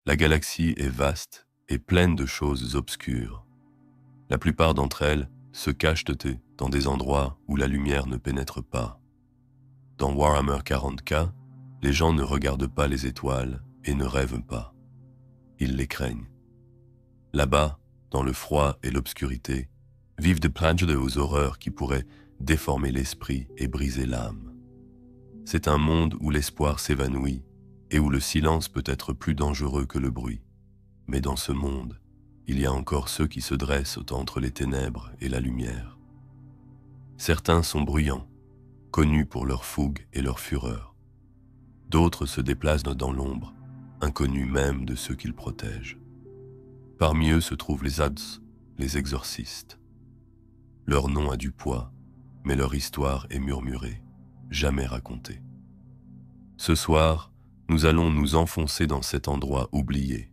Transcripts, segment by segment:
La galaxie est vaste et pleine de choses obscures. La plupart d'entre elles se cachent dans des endroits où la lumière ne pénètre pas. Dans Warhammer 40K, les gens ne regardent pas les étoiles et ne rêvent pas. Ils les craignent. Là-bas, dans le froid et l'obscurité, vivent des planètes aux horreurs qui pourraient déformer l'esprit et briser l'âme. C'est un monde où l'espoir s'évanouit et où le silence peut être plus dangereux que le bruit. Mais dans ce monde, il y a encore ceux qui se dressent entre les ténèbres et la lumière. Certains sont bruyants, connus pour leur fougue et leur fureur. D'autres se déplacent dans l'ombre, inconnus même de ceux qu'ils protègent. Parmi eux se trouvent les Ads, les exorcistes. Leur nom a du poids, mais leur histoire est murmurée, jamais racontée. Ce soir, nous allons nous enfoncer dans cet endroit oublié,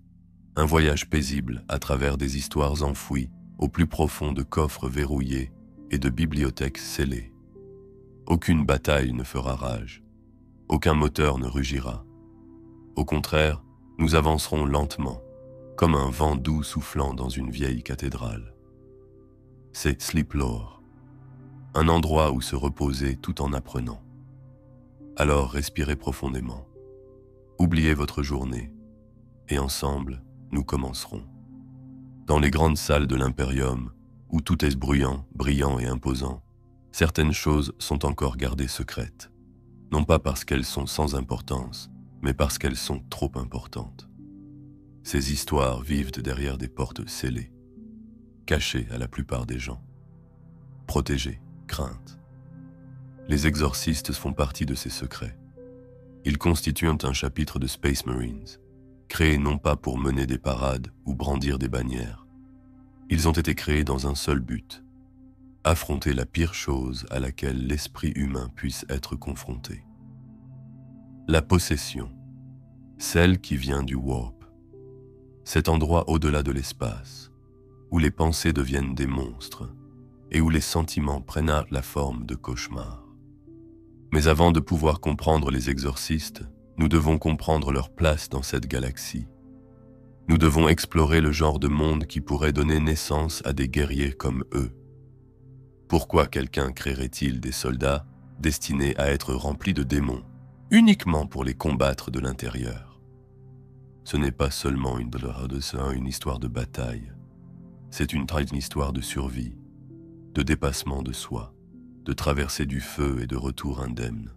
un voyage paisible à travers des histoires enfouies au plus profond de coffres verrouillés et de bibliothèques scellées. Aucune bataille ne fera rage, aucun moteur ne rugira. Au contraire, nous avancerons lentement, comme un vent doux soufflant dans une vieille cathédrale. C'est Sleeplore, un endroit où se reposer tout en apprenant. Alors respirez profondément, oubliez votre journée, et ensemble, nous commencerons. Dans les grandes salles de l'Imperium, où tout est bruyant, brillant et imposant, certaines choses sont encore gardées secrètes, non pas parce qu'elles sont sans importance, mais parce qu'elles sont trop importantes. Ces histoires vivent derrière des portes scellées, cachées à la plupart des gens. Protégées, craintes. Les exorcistes font partie de ces secrets. Ils constituent un chapitre de Space Marines, créés non pas pour mener des parades ou brandir des bannières. Ils ont été créés dans un seul but, affronter la pire chose à laquelle l'esprit humain puisse être confronté. La possession, celle qui vient du warp. Cet endroit au-delà de l'espace, où les pensées deviennent des monstres et où les sentiments prennent la forme de cauchemars. Mais avant de pouvoir comprendre les exorcistes, nous devons comprendre leur place dans cette galaxie. Nous devons explorer le genre de monde qui pourrait donner naissance à des guerriers comme eux. Pourquoi quelqu'un créerait-il des soldats destinés à être remplis de démons, uniquement pour les combattre de l'intérieur? Ce n'est pas seulement une histoire de bataille, c'est une histoire de survie, de dépassement de soi, de traversée du feu et de retour indemne.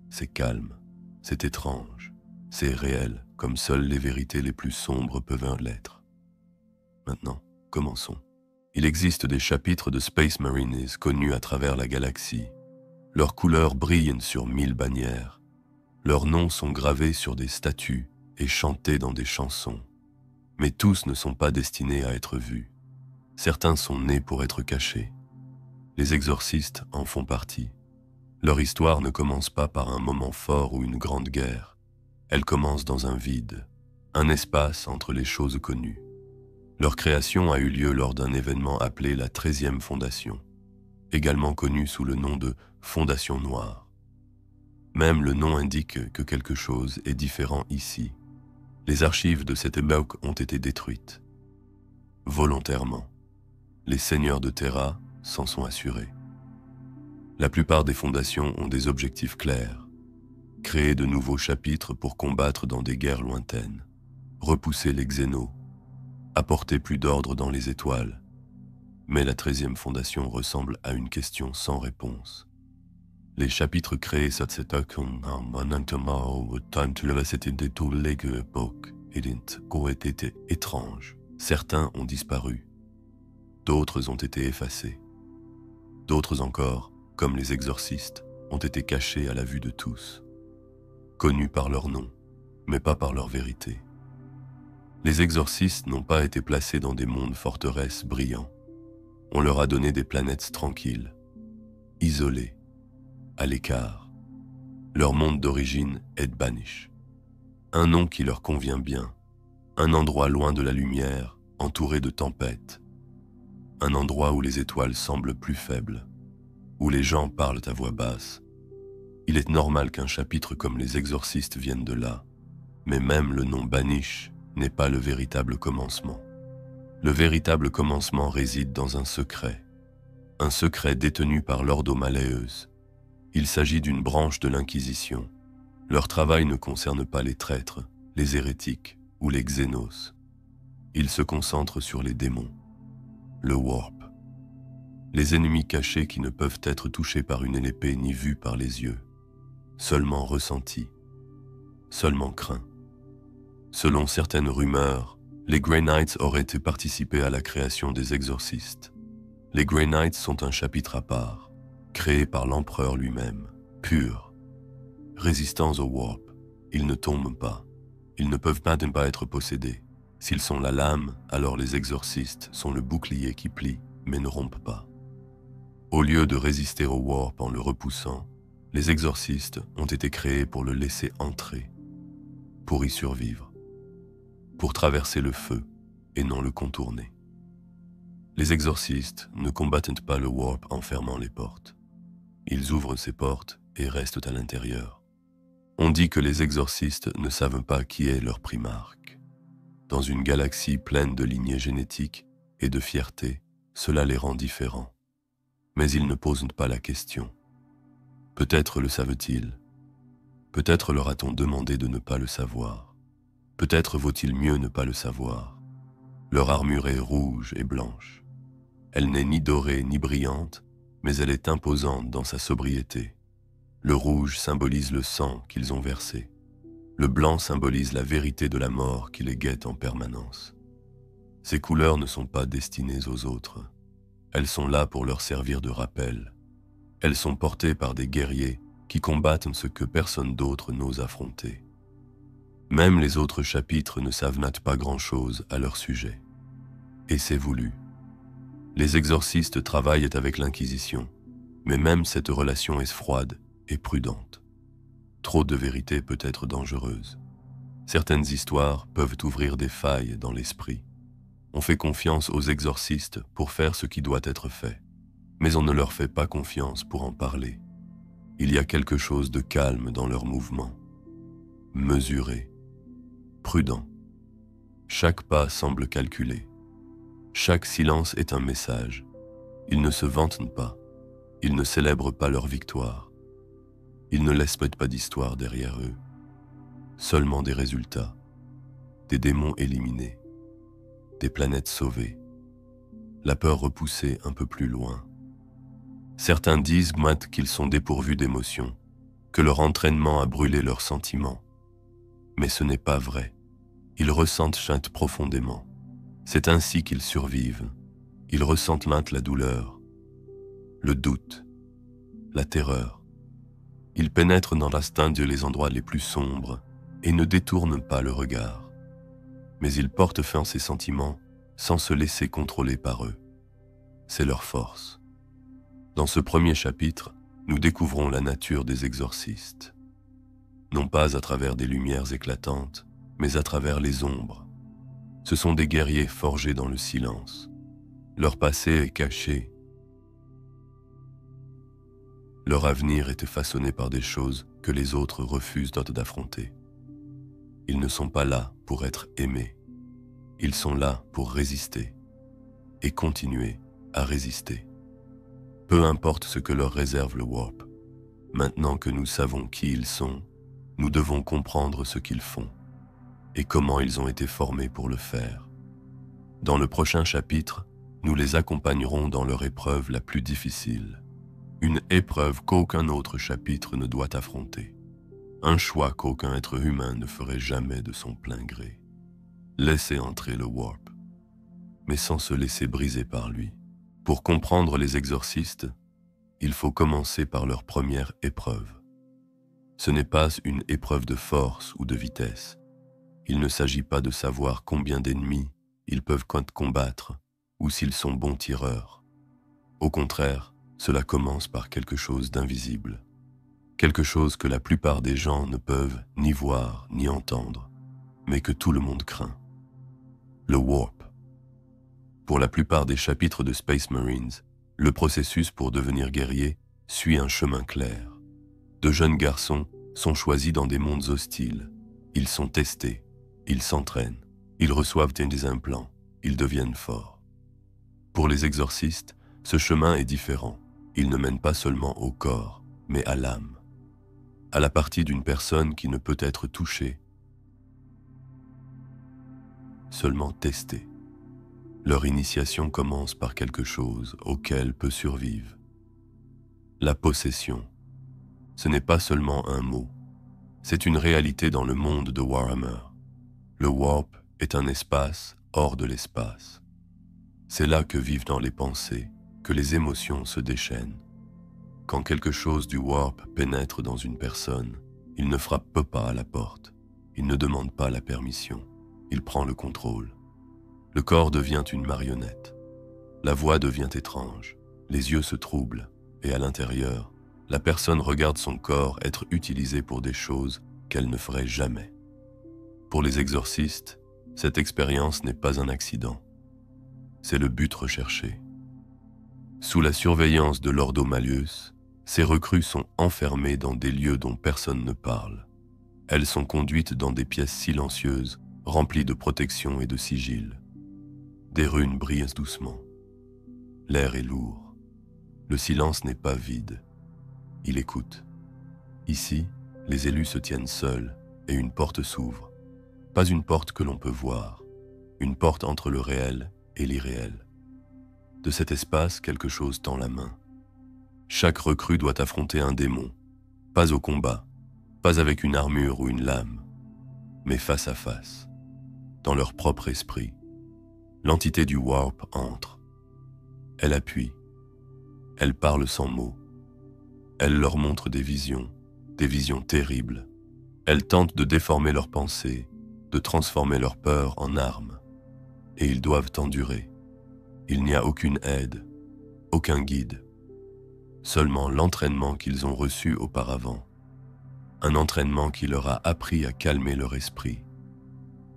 C'est calme, c'est étrange, c'est réel, comme seules les vérités les plus sombres peuvent l'être. Maintenant, commençons. Il existe des chapitres de Space Marines connus à travers la galaxie. Leurs couleurs brillent sur 1000 bannières. Leurs noms sont gravés sur des statues et chantés dans des chansons. Mais tous ne sont pas destinés à être vus. Certains sont nés pour être cachés. Les exorcistes en font partie. Leur histoire ne commence pas par un moment fort ou une grande guerre. Elle commence dans un vide, un espace entre les choses connues. Leur création a eu lieu lors d'un événement appelé la 13e Fondation, également connue sous le nom de Fondation Noire. Même le nom indique que quelque chose est différent ici. Les archives de cette époque ont été détruites. Volontairement. Les seigneurs de Terra s'en sont assurés. La plupart des fondations ont des objectifs clairs. Créer de nouveaux chapitres pour combattre dans des guerres lointaines. Repousser les xénos. Apporter plus d'ordre dans les étoiles. Mais la 13e fondation ressemble à une question sans réponse. Les chapitres créés cette époque étaient étranges. Certains ont disparu. D'autres ont été effacés. D'autres encore, comme les exorcistes, ont été cachés à la vue de tous. Connus par leur nom, mais pas par leur vérité. Les exorcistes n'ont pas été placés dans des mondes forteresses brillants. On leur a donné des planètes tranquilles, isolées, à l'écart. Leur monde d'origine est Banish. Un nom qui leur convient bien, un endroit loin de la lumière, entouré de tempêtes. Un endroit où les étoiles semblent plus faibles, où les gens parlent à voix basse. Il est normal qu'un chapitre comme les exorcistes vienne de là, mais même le nom Banish n'est pas le véritable commencement. Le véritable commencement réside dans un secret détenu par l'Ordo Malleus. Il s'agit d'une branche de l'Inquisition. Leur travail ne concerne pas les traîtres, les hérétiques ou les xénos. Il se concentre sur les démons, le warp, les ennemis cachés qui ne peuvent être touchés par une épée ni vus par les yeux, seulement ressentis, seulement craints. Selon certaines rumeurs, les Grey Knights auraient participé à la création des exorcistes. Les Grey Knights sont un chapitre à part, créé par l'empereur lui-même, pur. Résistants au warp, ils ne tombent pas. Ils ne peuvent pas être possédés. S'ils sont la lame, alors les exorcistes sont le bouclier qui plie, mais ne rompent pas. Au lieu de résister au warp en le repoussant, les exorcistes ont été créés pour le laisser entrer, pour y survivre, pour traverser le feu et non le contourner. Les exorcistes ne combattent pas le warp en fermant les portes. Ils ouvrent ces portes et restent à l'intérieur. On dit que les exorcistes ne savent pas qui est leur primarque. Dans une galaxie pleine de lignées génétiques et de fierté, cela les rend différents. Mais ils ne posent pas la question. Peut-être le savent-ils. Peut-être leur a-t-on demandé de ne pas le savoir. Peut-être vaut-il mieux ne pas le savoir. Leur armure est rouge et blanche. Elle n'est ni dorée ni brillante, mais elle est imposante dans sa sobriété. Le rouge symbolise le sang qu'ils ont versé. Le blanc symbolise la vérité de la mort qui les guette en permanence. Ces couleurs ne sont pas destinées aux autres. Elles sont là pour leur servir de rappel. Elles sont portées par des guerriers qui combattent ce que personne d'autre n'ose affronter. Même les autres chapitres ne savent pas grand-chose à leur sujet. Et c'est voulu. Les exorcistes travaillent avec l'Inquisition, mais même cette relation est froide et prudente. Trop de vérité peut être dangereuse. Certaines histoires peuvent ouvrir des failles dans l'esprit. On fait confiance aux exorcistes pour faire ce qui doit être fait, mais on ne leur fait pas confiance pour en parler. Il y a quelque chose de calme dans leurs mouvements, mesuré, prudent. Chaque pas semble calculé. Chaque silence est un message. Ils ne se vantent pas. Ils ne célèbrent pas leur victoire. Ils ne laissent pas d'histoire derrière eux. Seulement des résultats. Des démons éliminés. Des planètes sauvées. La peur repoussée un peu plus loin. Certains disent qu'ils sont dépourvus d'émotions, que leur entraînement a brûlé leurs sentiments. Mais ce n'est pas vrai. Ils ressentent profondément. C'est ainsi qu'ils survivent. Ils ressentent la douleur, le doute, la terreur. Ils pénètrent dans l'instinct les endroits les plus sombres et ne détournent pas le regard. Mais ils portent fin à ces sentiments sans se laisser contrôler par eux. C'est leur force. Dans ce premier chapitre, nous découvrons la nature des exorcistes. Non pas à travers des lumières éclatantes, mais à travers les ombres. Ce sont des guerriers forgés dans le silence. Leur passé est caché. Leur avenir est façonné par des choses que les autres refusent d'affronter. Ils ne sont pas là pour être aimés. Ils sont là pour résister et continuer à résister. Peu importe ce que leur réserve le warp. Maintenant que nous savons qui ils sont, nous devons comprendre ce qu'ils font et comment ils ont été formés pour le faire. Dans le prochain chapitre, nous les accompagnerons dans leur épreuve la plus difficile. Une épreuve qu'aucun autre chapitre ne doit affronter. Un choix qu'aucun être humain ne ferait jamais de son plein gré. Laisser entrer le warp, mais sans se laisser briser par lui. Pour comprendre les exorcistes, il faut commencer par leur première épreuve. Ce n'est pas une épreuve de force ou de vitesse. Il ne s'agit pas de savoir combien d'ennemis ils peuvent combattre ou s'ils sont bons tireurs. Au contraire, cela commence par quelque chose d'invisible. Quelque chose que la plupart des gens ne peuvent ni voir ni entendre, mais que tout le monde craint. Le warp. Pour la plupart des chapitres de Space Marines, le processus pour devenir guerrier suit un chemin clair. De jeunes garçons sont choisis dans des mondes hostiles. Ils sont testés, ils s'entraînent, Ils reçoivent des implants, ils deviennent forts. Pour les exorcistes, ce chemin est différent. Il ne mène pas seulement au corps, mais à l'âme, à la partie d'une personne qui ne peut être touchée, seulement testée. Leur initiation commence par quelque chose auquel peut survivre. La possession. Ce n'est pas seulement un mot, c'est une réalité dans le monde de Warhammer. Le Warp est un espace hors de l'espace. C'est là que vivent dans les pensées, que les émotions se déchaînent. Quand quelque chose du Warp pénètre dans une personne, il ne frappe pas à la porte, il ne demande pas la permission, il prend le contrôle. Le corps devient une marionnette. La voix devient étrange, les yeux se troublent, et à l'intérieur, la personne regarde son corps être utilisé pour des choses qu'elle ne ferait jamais. Pour les exorcistes, cette expérience n'est pas un accident. C'est le but recherché. Sous la surveillance de l'Ordo Malleus, ces recrues sont enfermées dans des lieux dont personne ne parle. Elles sont conduites dans des pièces silencieuses, remplies de protection et de sigil. Des runes brillent doucement. L'air est lourd. Le silence n'est pas vide. Il écoute. Ici, les élus se tiennent seuls et une porte s'ouvre. Pas une porte que l'on peut voir, une porte entre le réel et l'irréel. De cet espace, quelque chose tend la main. Chaque recrue doit affronter un démon, pas au combat, pas avec une armure ou une lame, mais face à face, dans leur propre esprit. L'entité du Warp entre. Elle appuie. Elle parle sans mots. Elle leur montre des visions terribles. Elle tente de déformer leurs pensées, de transformer leur peur en armes. Et ils doivent endurer. Il n'y a aucune aide, aucun guide. Seulement l'entraînement qu'ils ont reçu auparavant. Un entraînement qui leur a appris à calmer leur esprit,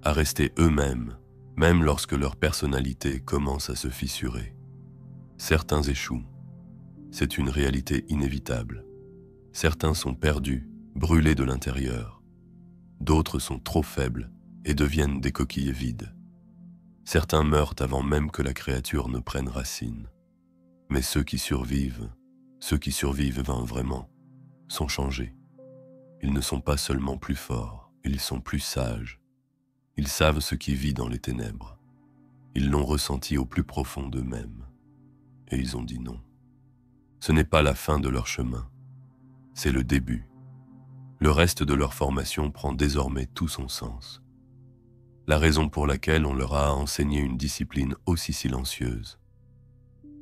à rester eux-mêmes, même lorsque leur personnalité commence à se fissurer. Certains échouent. C'est une réalité inévitable. Certains sont perdus, brûlés de l'intérieur. D'autres sont trop faibles et deviennent des coquilles vides. Certains meurent avant même que la créature ne prenne racine. Mais ceux qui survivent vraiment, sont changés. Ils ne sont pas seulement plus forts, ils sont plus sages. Ils savent ce qui vit dans les ténèbres. Ils l'ont ressenti au plus profond d'eux-mêmes. Et ils ont dit non. Ce n'est pas la fin de leur chemin, c'est le début. Le reste de leur formation prend désormais tout son sens. La raison pour laquelle on leur a enseigné une discipline aussi silencieuse.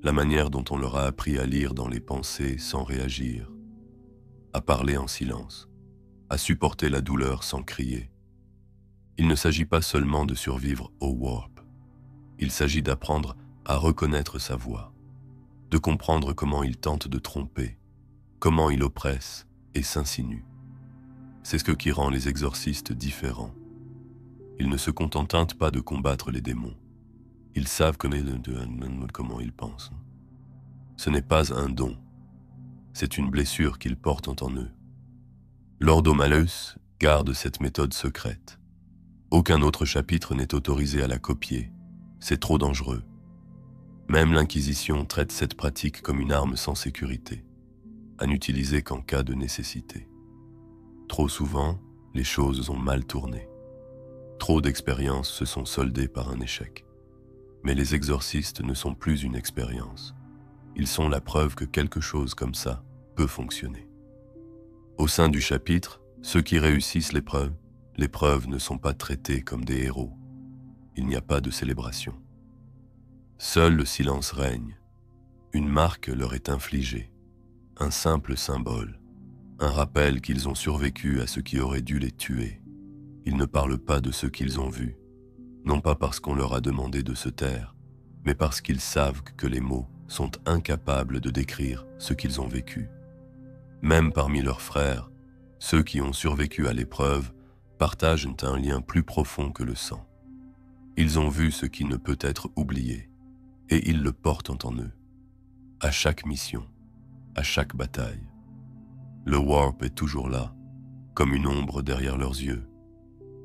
La manière dont on leur a appris à lire dans les pensées sans réagir, à parler en silence, à supporter la douleur sans crier. Il ne s'agit pas seulement de survivre au Warp. Il s'agit d'apprendre à reconnaître sa voix, de comprendre comment il tente de tromper, comment il oppresse et s'insinue. C'est ce qui rend les exorcistes différents. Ils ne se contentent pas de combattre les démons. Ils savent comment ils pensent. Ce n'est pas un don, c'est une blessure qu'ils portent en eux. L'Ordo Malleus garde cette méthode secrète. Aucun autre chapitre n'est autorisé à la copier. C'est trop dangereux. Même l'Inquisition traite cette pratique comme une arme sans sécurité, à n'utiliser qu'en cas de nécessité. Trop souvent, les choses ont mal tourné. Trop d'expériences se sont soldées par un échec. Mais les exorcistes ne sont plus une expérience. Ils sont la preuve que quelque chose comme ça peut fonctionner. Au sein du chapitre, ceux qui réussissent l'épreuve ne sont pas traités comme des héros. Il n'y a pas de célébration. Seul le silence règne. Une marque leur est infligée. Un simple symbole. Un rappel qu'ils ont survécu à ce qui aurait dû les tuer. Ils ne parlent pas de ce qu'ils ont vu. Non pas parce qu'on leur a demandé de se taire, mais parce qu'ils savent que les mots sont incapables de décrire ce qu'ils ont vécu. Même parmi leurs frères, ceux qui ont survécu à l'épreuve partagent un lien plus profond que le sang. Ils ont vu ce qui ne peut être oublié, et ils le portent en eux, à chaque mission, à chaque bataille. Le Warp est toujours là, comme une ombre derrière leurs yeux,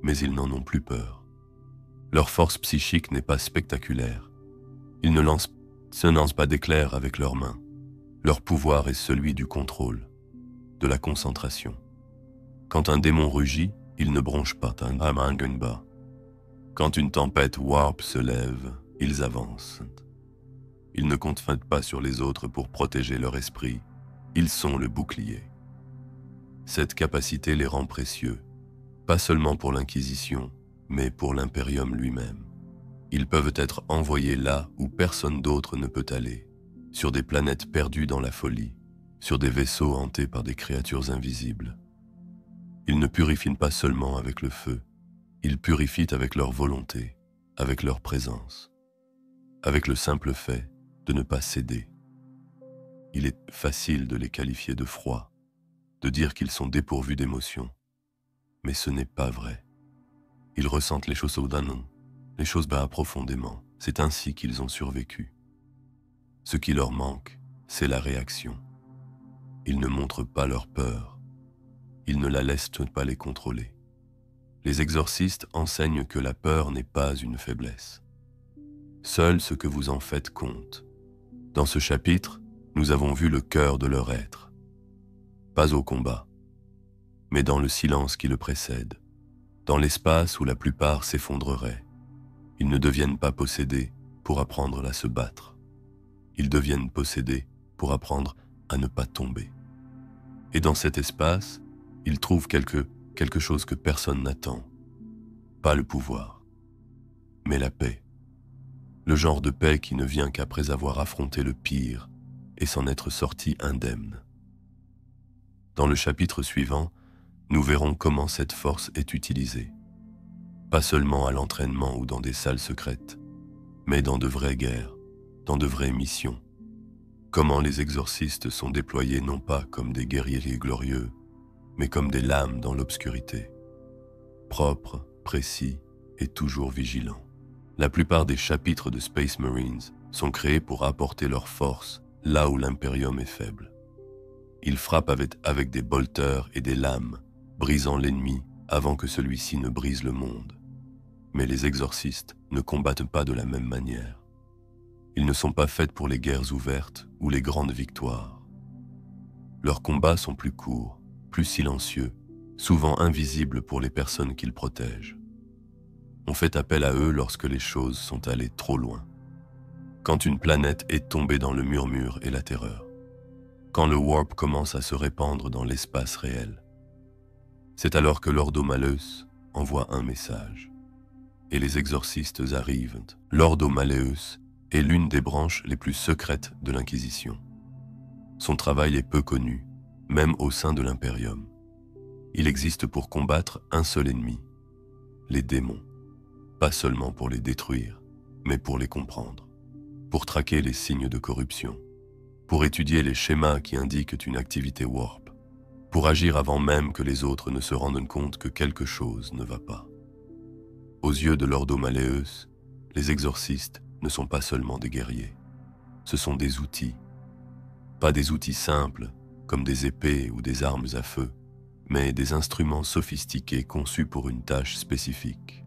mais ils n'en ont plus peur. Leur force psychique n'est pas spectaculaire. Ils ne lancent pas d'éclairs avec leurs mains. Leur pouvoir est celui du contrôle, de la concentration. Quand un démon rugit, il ne bronche pas un Amangunba. Quand une tempête warp se lève, ils avancent. Ils ne comptent pas sur les autres pour protéger leur esprit. Ils sont le bouclier. Cette capacité les rend précieux, pas seulement pour l'Inquisition, mais pour l'Imperium lui-même. Ils peuvent être envoyés là où personne d'autre ne peut aller, sur des planètes perdues dans la folie, sur des vaisseaux hantés par des créatures invisibles. Ils ne purifient pas seulement avec le feu, ils purifient avec leur volonté, avec leur présence, avec le simple fait de ne pas céder. Il est facile de les qualifier de froids, de dire qu'ils sont dépourvus d'émotions, mais ce n'est pas vrai. Ils ressentent les choses soudanement, les choses bas profondément. C'est ainsi qu'ils ont survécu. Ce qui leur manque, c'est la réaction. Ils ne montrent pas leur peur. Ils ne la laissent pas les contrôler. Les exorcistes enseignent que la peur n'est pas une faiblesse. Seul ce que vous en faites compte. Dans ce chapitre, nous avons vu le cœur de leur être. Pas au combat, mais dans le silence qui le précède, dans l'espace où la plupart s'effondreraient. Ils ne deviennent pas possédés pour apprendre à se battre. Ils deviennent possédés pour apprendre à ne pas tomber. Et dans cet espace, ils trouvent quelque chose que personne n'attend. Pas le pouvoir, mais la paix. Le genre de paix qui ne vient qu'après avoir affronté le pire et s'en être sorti indemne. Dans le chapitre suivant, nous verrons comment cette force est utilisée. Pas seulement à l'entraînement ou dans des salles secrètes, mais dans de vraies guerres, dans de vraies missions. Comment les exorcistes sont déployés non pas comme des guerriers glorieux, mais comme des lames dans l'obscurité. Propres, précis et toujours vigilants. La plupart des chapitres de Space Marines sont créés pour apporter leur force là où l'Imperium est faible. Ils frappent avec des bolters et des lames, brisant l'ennemi avant que celui-ci ne brise le monde. Mais les exorcistes ne combattent pas de la même manière. Ils ne sont pas faits pour les guerres ouvertes ou les grandes victoires. Leurs combats sont plus courts, plus silencieux, souvent invisibles pour les personnes qu'ils protègent. On fait appel à eux lorsque les choses sont allées trop loin. Quand une planète est tombée dans le murmure et la terreur. Quand le warp commence à se répandre dans l'espace réel. C'est alors que l'Ordo Malleus envoie un message. Et les exorcistes arrivent. L'Ordo Malleus est l'une des branches les plus secrètes de l'Inquisition. Son travail est peu connu, même au sein de l'Imperium. Il existe pour combattre un seul ennemi, les démons. Pas seulement pour les détruire, mais pour les comprendre, pour traquer les signes de corruption, pour étudier les schémas qui indiquent une activité warp, pour agir avant même que les autres ne se rendent compte que quelque chose ne va pas. Aux yeux de l'Ordo Malleus, les exorcistes ne sont pas seulement des guerriers. Ce sont des outils. Pas des outils simples, comme des épées ou des armes à feu, mais des instruments sophistiqués conçus pour une tâche spécifique.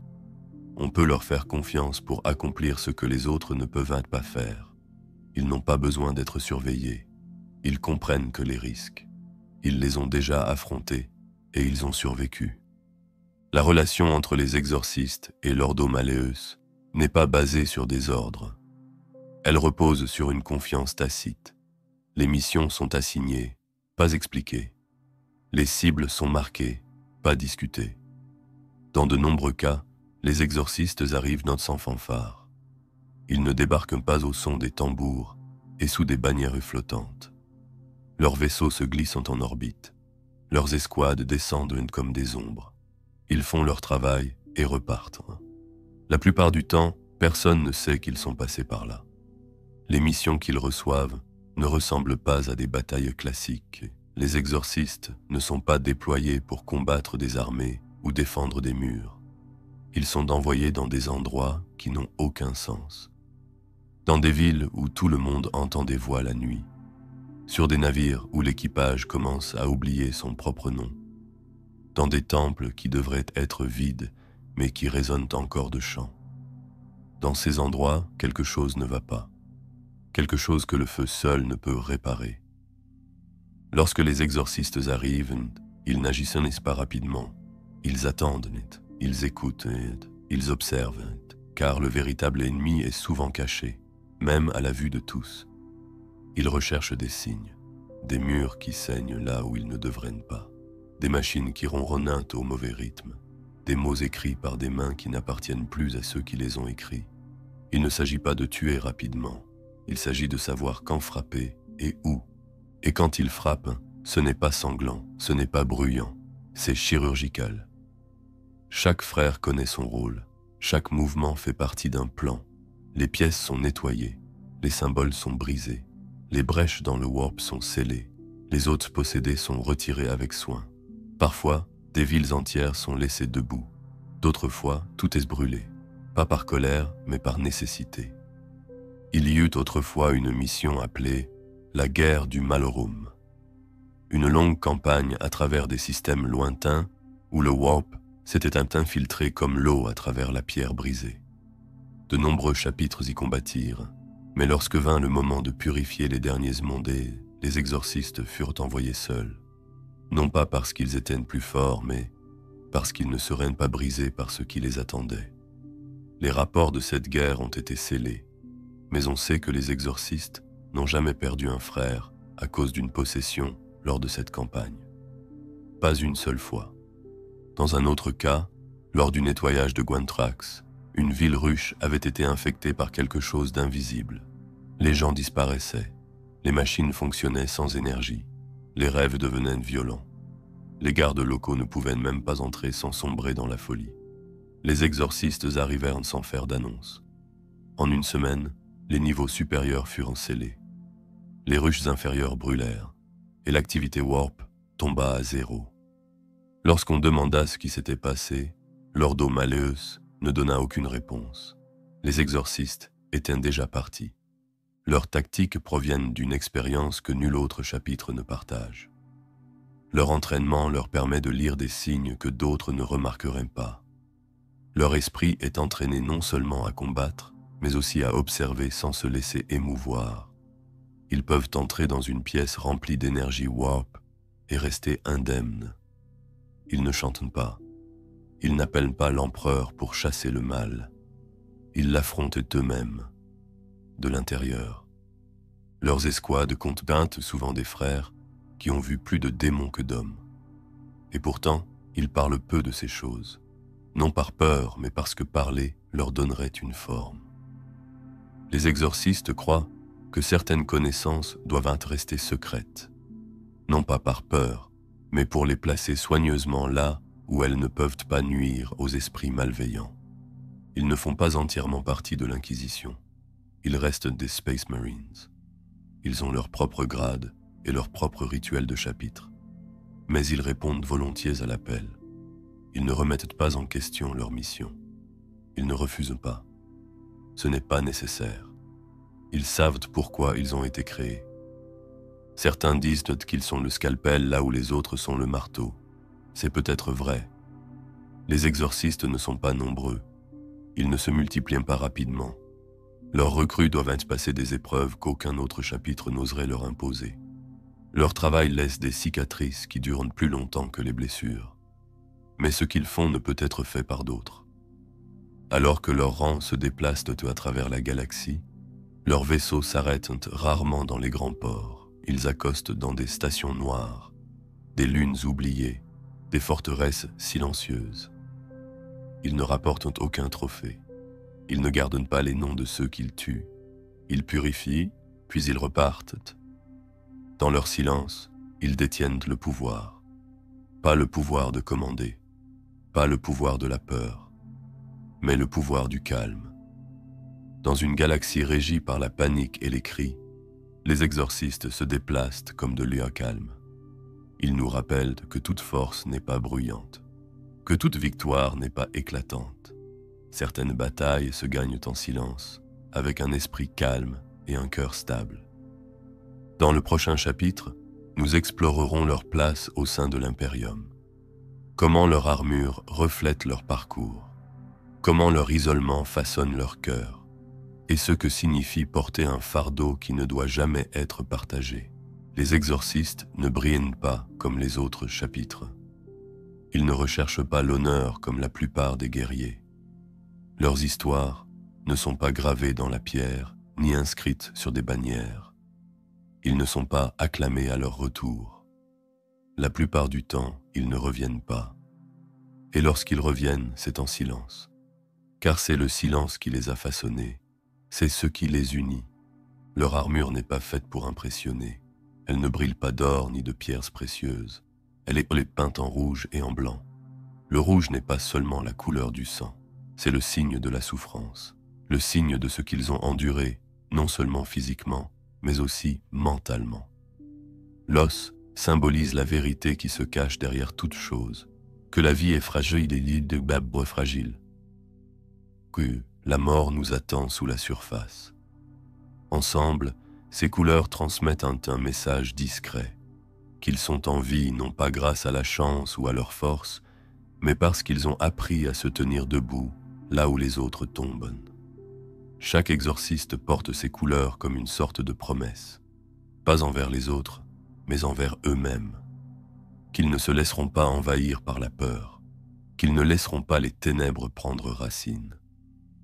On peut leur faire confiance pour accomplir ce que les autres ne peuvent pas faire. Ils n'ont pas besoin d'être surveillés. Ils comprennent que les risques. Ils les ont déjà affrontés et ils ont survécu. La relation entre les exorcistes et l'Ordo Malleus n'est pas basée sur des ordres. Elle repose sur une confiance tacite. Les missions sont assignées, pas expliquées. Les cibles sont marquées, pas discutées. Dans de nombreux cas, les exorcistes arrivent sans fanfare. Ils ne débarquent pas au son des tambours et sous des bannières flottantes. Leurs vaisseaux se glissent en orbite. Leurs escouades descendent comme des ombres. Ils font leur travail et repartent. La plupart du temps, personne ne sait qu'ils sont passés par là. Les missions qu'ils reçoivent ne ressemblent pas à des batailles classiques. Les exorcistes ne sont pas déployés pour combattre des armées ou défendre des murs. Ils sont envoyés dans des endroits qui n'ont aucun sens. Dans des villes où tout le monde entend des voix la nuit. Sur des navires où l'équipage commence à oublier son propre nom. Dans des temples qui devraient être vides, mais qui résonnent encore de chants. Dans ces endroits, quelque chose ne va pas. Quelque chose que le feu seul ne peut réparer. Lorsque les exorcistes arrivent, ils n'agissent pas rapidement. Ils attendent, ils écoutent, ils observent, car le véritable ennemi est souvent caché, même à la vue de tous. Ils recherchent des signes, des murs qui saignent là où ils ne devraient pas, des machines qui ronronnent au mauvais rythme, des mots écrits par des mains qui n'appartiennent plus à ceux qui les ont écrits. Il ne s'agit pas de tuer rapidement, il s'agit de savoir quand frapper et où. Et quand il frappe, ce n'est pas sanglant, ce n'est pas bruyant, c'est chirurgical. Chaque frère connaît son rôle, chaque mouvement fait partie d'un plan. Les pièces sont nettoyées, les symboles sont brisés, les brèches dans le warp sont scellées, les hôtes possédés sont retirés avec soin. Parfois, des villes entières sont laissées debout. D'autres fois, tout est brûlé, pas par colère, mais par nécessité. Il y eut autrefois une mission appelée la guerre du Malorum. Une longue campagne à travers des systèmes lointains où le warp s'était infiltré comme l'eau à travers la pierre brisée. De nombreux chapitres y combattirent, mais lorsque vint le moment de purifier les derniers mondés, les exorcistes furent envoyés seuls. Non pas parce qu'ils étaient plus forts, mais parce qu'ils ne seraient pas brisés par ce qui les attendait. Les rapports de cette guerre ont été scellés, mais on sait que les exorcistes n'ont jamais perdu un frère à cause d'une possession lors de cette campagne. Pas une seule fois. Dans un autre cas, lors du nettoyage de Guantrax, une ville ruche avait été infectée par quelque chose d'invisible. Les gens disparaissaient, les machines fonctionnaient sans énergie, les rêves devenaient violents. Les gardes locaux ne pouvaient même pas entrer sans sombrer dans la folie. Les exorcistes arrivèrent sans faire d'annonce. En une semaine, les niveaux supérieurs furent scellés. Les ruches inférieures brûlèrent, et l'activité warp tomba à zéro. Lorsqu'on demanda ce qui s'était passé, l'Ordo Malleus ne donna aucune réponse. Les exorcistes étaient déjà partis. Leurs tactiques proviennent d'une expérience que nul autre chapitre ne partage. Leur entraînement leur permet de lire des signes que d'autres ne remarqueraient pas. Leur esprit est entraîné non seulement à combattre, mais aussi à observer sans se laisser émouvoir. Ils peuvent entrer dans une pièce remplie d'énergie warp et rester indemnes. Ils ne chantent pas. Ils n'appellent pas l'empereur pour chasser le mal. Ils l'affrontent eux-mêmes, de l'intérieur. Leurs escouades comptent souvent des frères qui ont vu plus de démons que d'hommes. Et pourtant, ils parlent peu de ces choses, non par peur, mais parce que parler leur donnerait une forme. Les exorcistes croient que certaines connaissances doivent rester secrètes, non pas par peur, mais pour les placer soigneusement là où elles ne peuvent pas nuire aux esprits malveillants. Ils ne font pas entièrement partie de l'Inquisition. Ils restent des Space Marines. Ils ont leur propre grade et leur propre rituel de chapitre. Mais ils répondent volontiers à l'appel. Ils ne remettent pas en question leur mission. Ils ne refusent pas. Ce n'est pas nécessaire. Ils savent pourquoi ils ont été créés. Certains disent qu'ils sont le scalpel là où les autres sont le marteau. C'est peut-être vrai. Les exorcistes ne sont pas nombreux. Ils ne se multiplient pas rapidement. Leurs recrues doivent passer des épreuves qu'aucun autre chapitre n'oserait leur imposer. Leur travail laisse des cicatrices qui durent plus longtemps que les blessures. Mais ce qu'ils font ne peut être fait par d'autres. Alors que leurs rangs se déplacent à travers la galaxie, leurs vaisseaux s'arrêtent rarement dans les grands ports. Ils accostent dans des stations noires, des lunes oubliées, des forteresses silencieuses. Ils ne rapportent aucun trophée. Ils ne gardent pas les noms de ceux qu'ils tuent. Ils purifient, puis ils repartent. Dans leur silence, ils détiennent le pouvoir. Pas le pouvoir de commander, pas le pouvoir de la peur, mais le pouvoir du calme. Dans une galaxie régie par la panique et les cris, les exorcistes se déplacent comme de lieux calmes. Ils nous rappellent que toute force n'est pas bruyante, que toute victoire n'est pas éclatante. Certaines batailles se gagnent en silence, avec un esprit calme et un cœur stable. Dans le prochain chapitre, nous explorerons leur place au sein de l'Imperium. Comment leur armure reflète leur parcours. comment leur isolement façonne leur cœur, et ce que signifie porter un fardeau qui ne doit jamais être partagé. Les exorcistes ne brillent pas comme les autres chapitres. Ils ne recherchent pas l'honneur comme la plupart des guerriers. Leurs histoires ne sont pas gravées dans la pierre, ni inscrites sur des bannières. Ils ne sont pas acclamés à leur retour. La plupart du temps, ils ne reviennent pas. Et lorsqu'ils reviennent, c'est en silence. Car c'est le silence qui les a façonnés. C'est ce qui les unit. Leur armure n'est pas faite pour impressionner. Elle ne brille pas d'or ni de pierres précieuses. Elle est peinte en rouge et en blanc. Le rouge n'est pas seulement la couleur du sang. C'est le signe de la souffrance. Le signe de ce qu'ils ont enduré, non seulement physiquement, mais aussi mentalement. L'os symbolise la vérité qui se cache derrière toute chose, que la vie est fragile et l'île de Babre fragile, que la mort nous attend sous la surface. Ensemble, ces couleurs transmettent un message discret, qu'ils sont en vie non pas grâce à la chance ou à leur force, mais parce qu'ils ont appris à se tenir debout là où les autres tombent. Chaque exorciste porte ces couleurs comme une sorte de promesse, pas envers les autres, mais envers eux-mêmes, qu'ils ne se laisseront pas envahir par la peur, qu'ils ne laisseront pas les ténèbres prendre racine.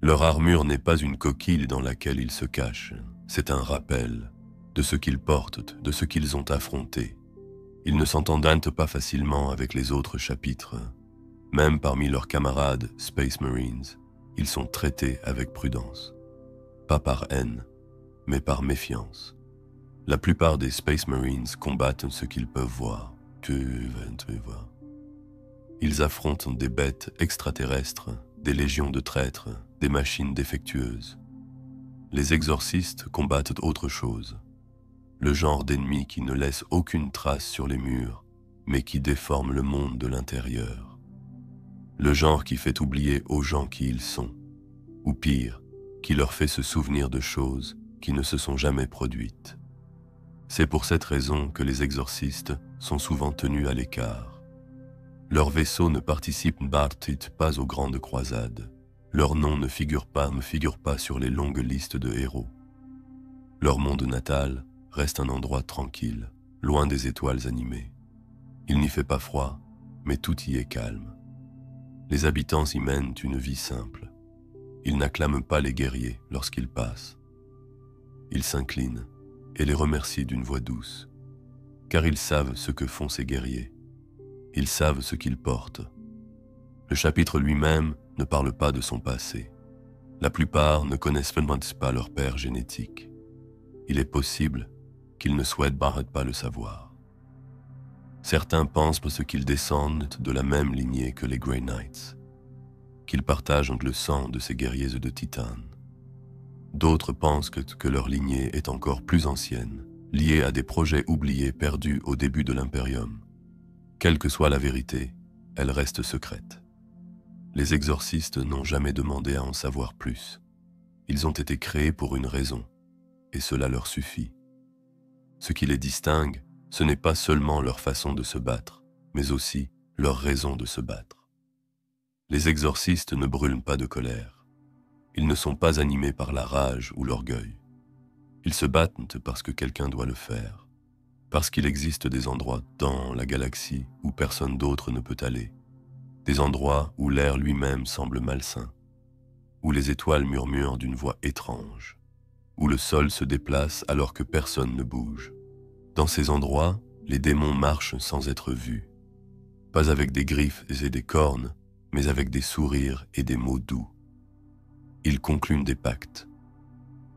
Leur armure n'est pas une coquille dans laquelle ils se cachent, c'est un rappel de ce qu'ils portent, de ce qu'ils ont affronté. Ils ne s'entendent pas facilement avec les autres chapitres. Même parmi leurs camarades Space Marines, ils sont traités avec prudence. Pas par haine, mais par méfiance. La plupart des Space Marines combattent ce qu'ils peuvent voir. Ils affrontent des bêtes extraterrestres, des légions de traîtres, des machines défectueuses. Les exorcistes combattent autre chose. Le genre d'ennemi qui ne laisse aucune trace sur les murs, mais qui déforme le monde de l'intérieur. Le genre qui fait oublier aux gens qui ils sont, ou pire, qui leur fait se souvenir de choses qui ne se sont jamais produites. C'est pour cette raison que les exorcistes sont souvent tenus à l'écart. Leurs vaisseaux ne participent pas aux grandes croisades. Leur nom ne figure pas sur les longues listes de héros. Leur monde natal reste un endroit tranquille, loin des étoiles animées. Il n'y fait pas froid, mais tout y est calme. Les habitants y mènent une vie simple. Ils n'acclament pas les guerriers lorsqu'ils passent. Ils s'inclinent et les remercient d'une voix douce, car ils savent ce que font ces guerriers. Ils savent ce qu'ils portent. Le chapitre lui-même ne parle pas de son passé. La plupart ne connaissent pas leur père génétique. Il est possible qu'ils ne souhaitent pas le savoir. Certains pensent qu'ils descendent de la même lignée que les Grey Knights, qu'ils partagent le sang de ces guerriers de Titane. D'autres pensent que leur lignée est encore plus ancienne, liée à des projets oubliés perdus au début de l'Imperium. Quelle que soit la vérité, elle reste secrète. Les exorcistes n'ont jamais demandé à en savoir plus. Ils ont été créés pour une raison, et cela leur suffit. Ce qui les distingue, ce n'est pas seulement leur façon de se battre, mais aussi leur raison de se battre. Les exorcistes ne brûlent pas de colère. Ils ne sont pas animés par la rage ou l'orgueil. Ils se battent parce que quelqu'un doit le faire, parce qu'il existe des endroits dans la galaxie où personne d'autre ne peut aller, des endroits où l'air lui-même semble malsain, où les étoiles murmurent d'une voix étrange, où le sol se déplace alors que personne ne bouge. Dans ces endroits, les démons marchent sans être vus, pas avec des griffes et des cornes, mais avec des sourires et des mots doux. Ils concluent des pactes.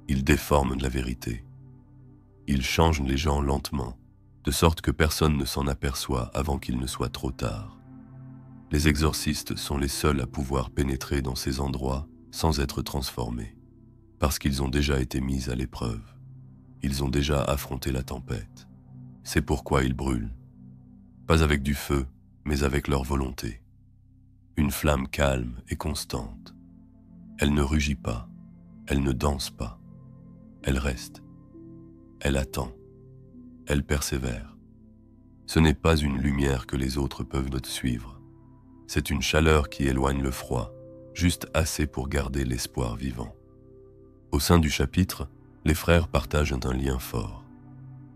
Ils déforment la vérité. Ils changent les gens lentement, de sorte que personne ne s'en aperçoit avant qu'il ne soit trop tard. Les exorcistes sont les seuls à pouvoir pénétrer dans ces endroits sans être transformés, parce qu'ils ont déjà été mis à l'épreuve. Ils ont déjà affronté la tempête. C'est pourquoi ils brûlent. Pas avec du feu, mais avec leur volonté. Une flamme calme et constante. Elle ne rugit pas, elle ne danse pas. Elle reste. Elle attend. Elle persévère. Ce n'est pas une lumière que les autres peuvent suivre. C'est une chaleur qui éloigne le froid, juste assez pour garder l'espoir vivant. Au sein du chapitre, les frères partagent un lien fort.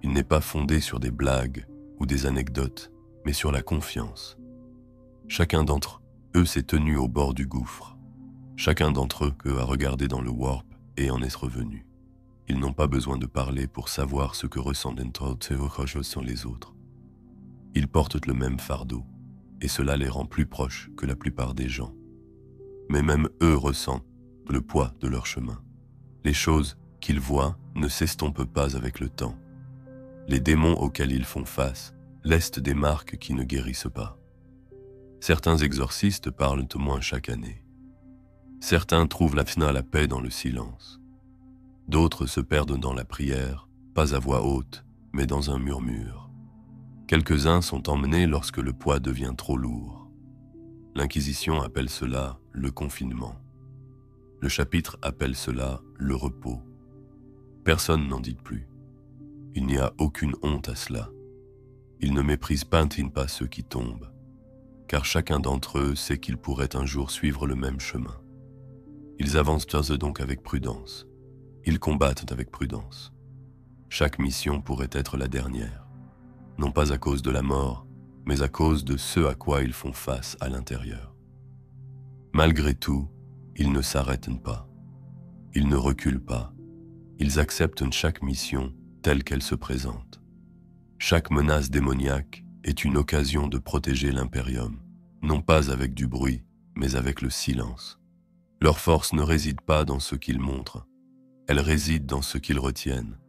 Il n'est pas fondé sur des blagues ou des anecdotes, mais sur la confiance. Chacun d'entre eux s'est tenu au bord du gouffre. Chacun d'entre eux a regardé dans le warp et en est revenu. Ils n'ont pas besoin de parler pour savoir ce que ressentent les autres. Ils portent le même fardeau, et cela les rend plus proches que la plupart des gens. Mais même eux ressentent le poids de leur chemin. Les choses qu'ils voient ne s'estompent pas avec le temps. Les démons auxquels ils font face laissent des marques qui ne guérissent pas. Certains exorcistes parlent au moins chaque année. Certains trouvent la paix dans le silence. D'autres se perdent dans la prière, pas à voix haute, mais dans un murmure. Quelques-uns sont emmenés lorsque le poids devient trop lourd. L'Inquisition appelle cela le confinement. Le chapitre appelle cela le repos. Personne n'en dit plus. Il n'y a aucune honte à cela. Ils ne méprisent pas ceux qui tombent, car chacun d'entre eux sait qu'ils pourraient un jour suivre le même chemin. Ils avancent donc avec prudence. Ils combattent avec prudence. Chaque mission pourrait être la dernière, non pas à cause de la mort, mais à cause de ce à quoi ils font face à l'intérieur. Malgré tout, ils ne s'arrêtent pas. Ils ne reculent pas. Ils acceptent chaque mission telle qu'elle se présente. Chaque menace démoniaque est une occasion de protéger l'Imperium, non pas avec du bruit, mais avec le silence. Leur force ne réside pas dans ce qu'ils montrent, elle réside dans ce qu'ils retiennent.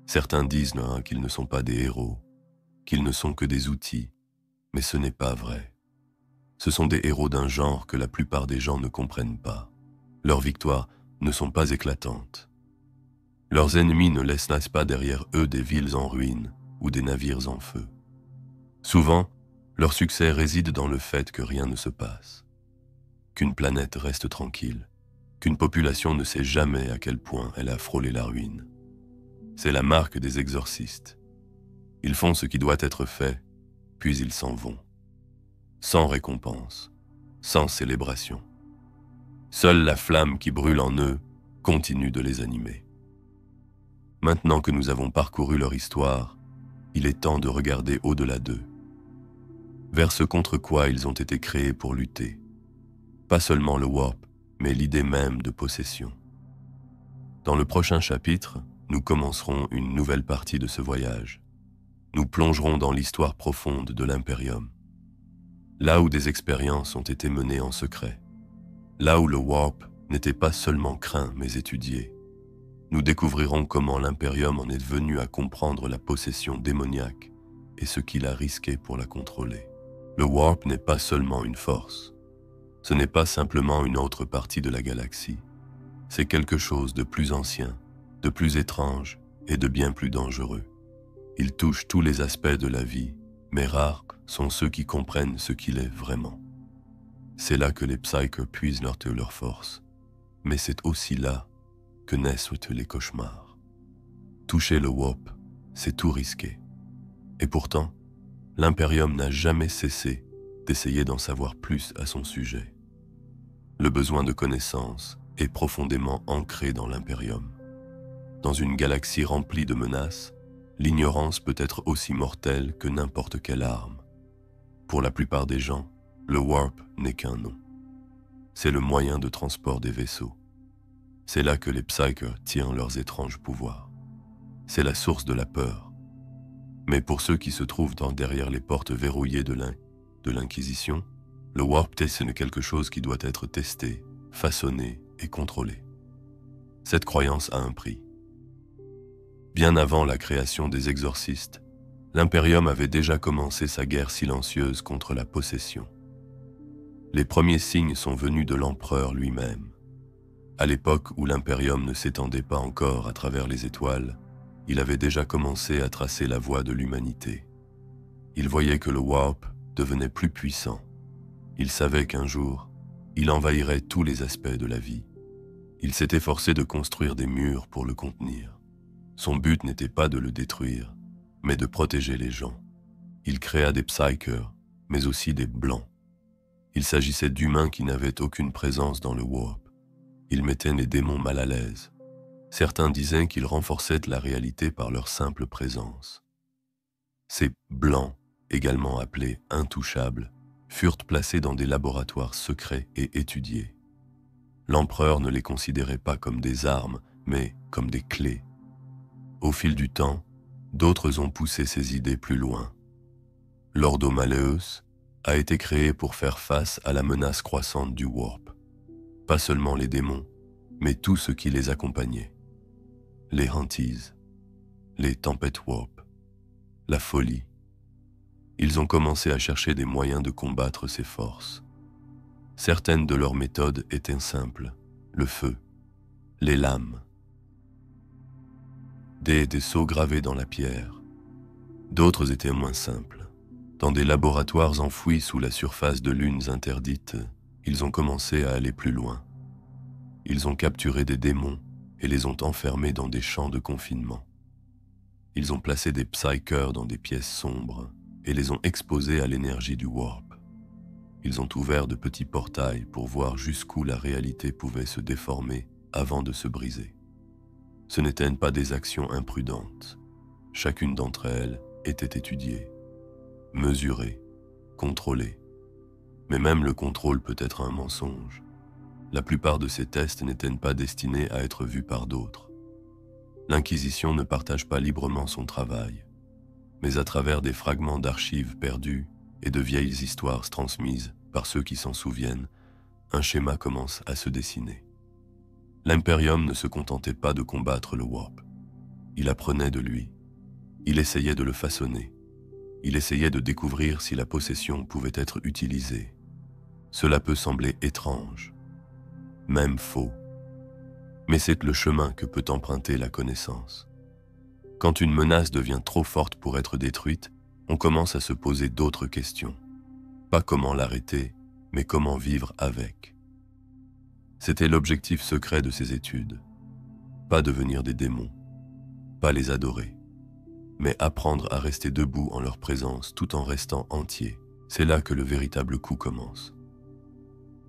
Certains disent qu'ils ne sont pas des héros, qu'ils ne sont que des outils, mais ce n'est pas vrai. Ce sont des héros d'un genre que la plupart des gens ne comprennent pas. Leurs victoires ne sont pas éclatantes. Leurs ennemis ne laissent pas derrière eux des villes en ruine ou des navires en feu. Souvent, leur succès réside dans le fait que rien ne se passe, qu'une planète reste tranquille, qu'une population ne sait jamais à quel point elle a frôlé la ruine. C'est la marque des exorcistes. Ils font ce qui doit être fait, puis ils s'en vont. Sans récompense, sans célébration. Seule la flamme qui brûle en eux continue de les animer. Maintenant que nous avons parcouru leur histoire, il est temps de regarder au-delà d'eux, vers ce contre quoi ils ont été créés pour lutter. Pas seulement le warp, mais l'idée même de possession. Dans le prochain chapitre, nous commencerons une nouvelle partie de ce voyage. Nous plongerons dans l'histoire profonde de l'Imperium, là où des expériences ont été menées en secret, là où le warp n'était pas seulement craint mais étudié. Nous découvrirons comment l'Imperium en est venu à comprendre la possession démoniaque et ce qu'il a risqué pour la contrôler. Le warp n'est pas seulement une force. Ce n'est pas simplement une autre partie de la galaxie. C'est quelque chose de plus ancien, de plus étrange et de bien plus dangereux. Il touche tous les aspects de la vie, mais rares sont ceux qui comprennent ce qu'il est vraiment. C'est là que les psychers puisent leur force, mais c'est aussi là que naissent les cauchemars. Toucher le warp, c'est tout risquer. Et pourtant, l'Imperium n'a jamais cessé d'essayer d'en savoir plus à son sujet. Le besoin de connaissance est profondément ancré dans l'Imperium. Dans une galaxie remplie de menaces, l'ignorance peut être aussi mortelle que n'importe quelle arme. Pour la plupart des gens, le warp n'est qu'un nom. C'est le moyen de transport des vaisseaux. C'est là que les psychers tirent leurs étranges pouvoirs. C'est la source de la peur. Mais pour ceux qui se trouvent derrière les portes verrouillées de l'Inquisition, le warp test n'est quelque chose qui doit être testé, façonné et contrôlé. Cette croyance a un prix. Bien avant la création des exorcistes, l'Imperium avait déjà commencé sa guerre silencieuse contre la possession. Les premiers signes sont venus de l'empereur lui-même. À l'époque où l'Imperium ne s'étendait pas encore à travers les étoiles, il avait déjà commencé à tracer la voie de l'humanité. Il voyait que le warp devenait plus puissant. Il savait qu'un jour, il envahirait tous les aspects de la vie. Il s'était forcé de construire des murs pour le contenir. Son but n'était pas de le détruire, mais de protéger les gens. Il créa des psychers, mais aussi des blancs. Il s'agissait d'humains qui n'avaient aucune présence dans le warp. Ils mettaient les démons mal à l'aise. Certains disaient qu'ils renforçaient la réalité par leur simple présence. Ces blancs, également appelés intouchables, furent placés dans des laboratoires secrets et étudiés. L'empereur ne les considérait pas comme des armes, mais comme des clés. Au fil du temps, d'autres ont poussé ces idées plus loin. L'Ordo Malleus a été créé pour faire face à la menace croissante du warp. Pas seulement les démons, mais tout ce qui les accompagnait. Les Hanties, les tempêtes warp, la folie. Ils ont commencé à chercher des moyens de combattre ces forces. Certaines de leurs méthodes étaient simples, le feu, les lames, des sceaux gravés dans la pierre. D'autres étaient moins simples. Dans des laboratoires enfouis sous la surface de lunes interdites, ils ont commencé à aller plus loin. Ils ont capturé des démons et les ont enfermés dans des champs de confinement. Ils ont placé des psykers dans des pièces sombres et les ont exposés à l'énergie du warp. Ils ont ouvert de petits portails pour voir jusqu'où la réalité pouvait se déformer avant de se briser. Ce n'étaient pas des actions imprudentes. Chacune d'entre elles était étudiée, mesurée, contrôlée. Mais même le contrôle peut être un mensonge. La plupart de ces tests n'étaient pas destinés à être vus par d'autres. L'Inquisition ne partage pas librement son travail, mais à travers des fragments d'archives perdus et de vieilles histoires transmises par ceux qui s'en souviennent, un schéma commence à se dessiner. L'Imperium ne se contentait pas de combattre le warp. Il apprenait de lui. Il essayait de le façonner. Il essayait de découvrir si la possession pouvait être utilisée. Cela peut sembler étrange, même faux. Mais c'est le chemin que peut emprunter la connaissance. Quand une menace devient trop forte pour être détruite, on commence à se poser d'autres questions. Pas comment l'arrêter, mais comment vivre avec. C'était l'objectif secret de ces études. Pas devenir des démons, pas les adorer, mais apprendre à rester debout en leur présence tout en restant entier. C'est là que le véritable coup commence.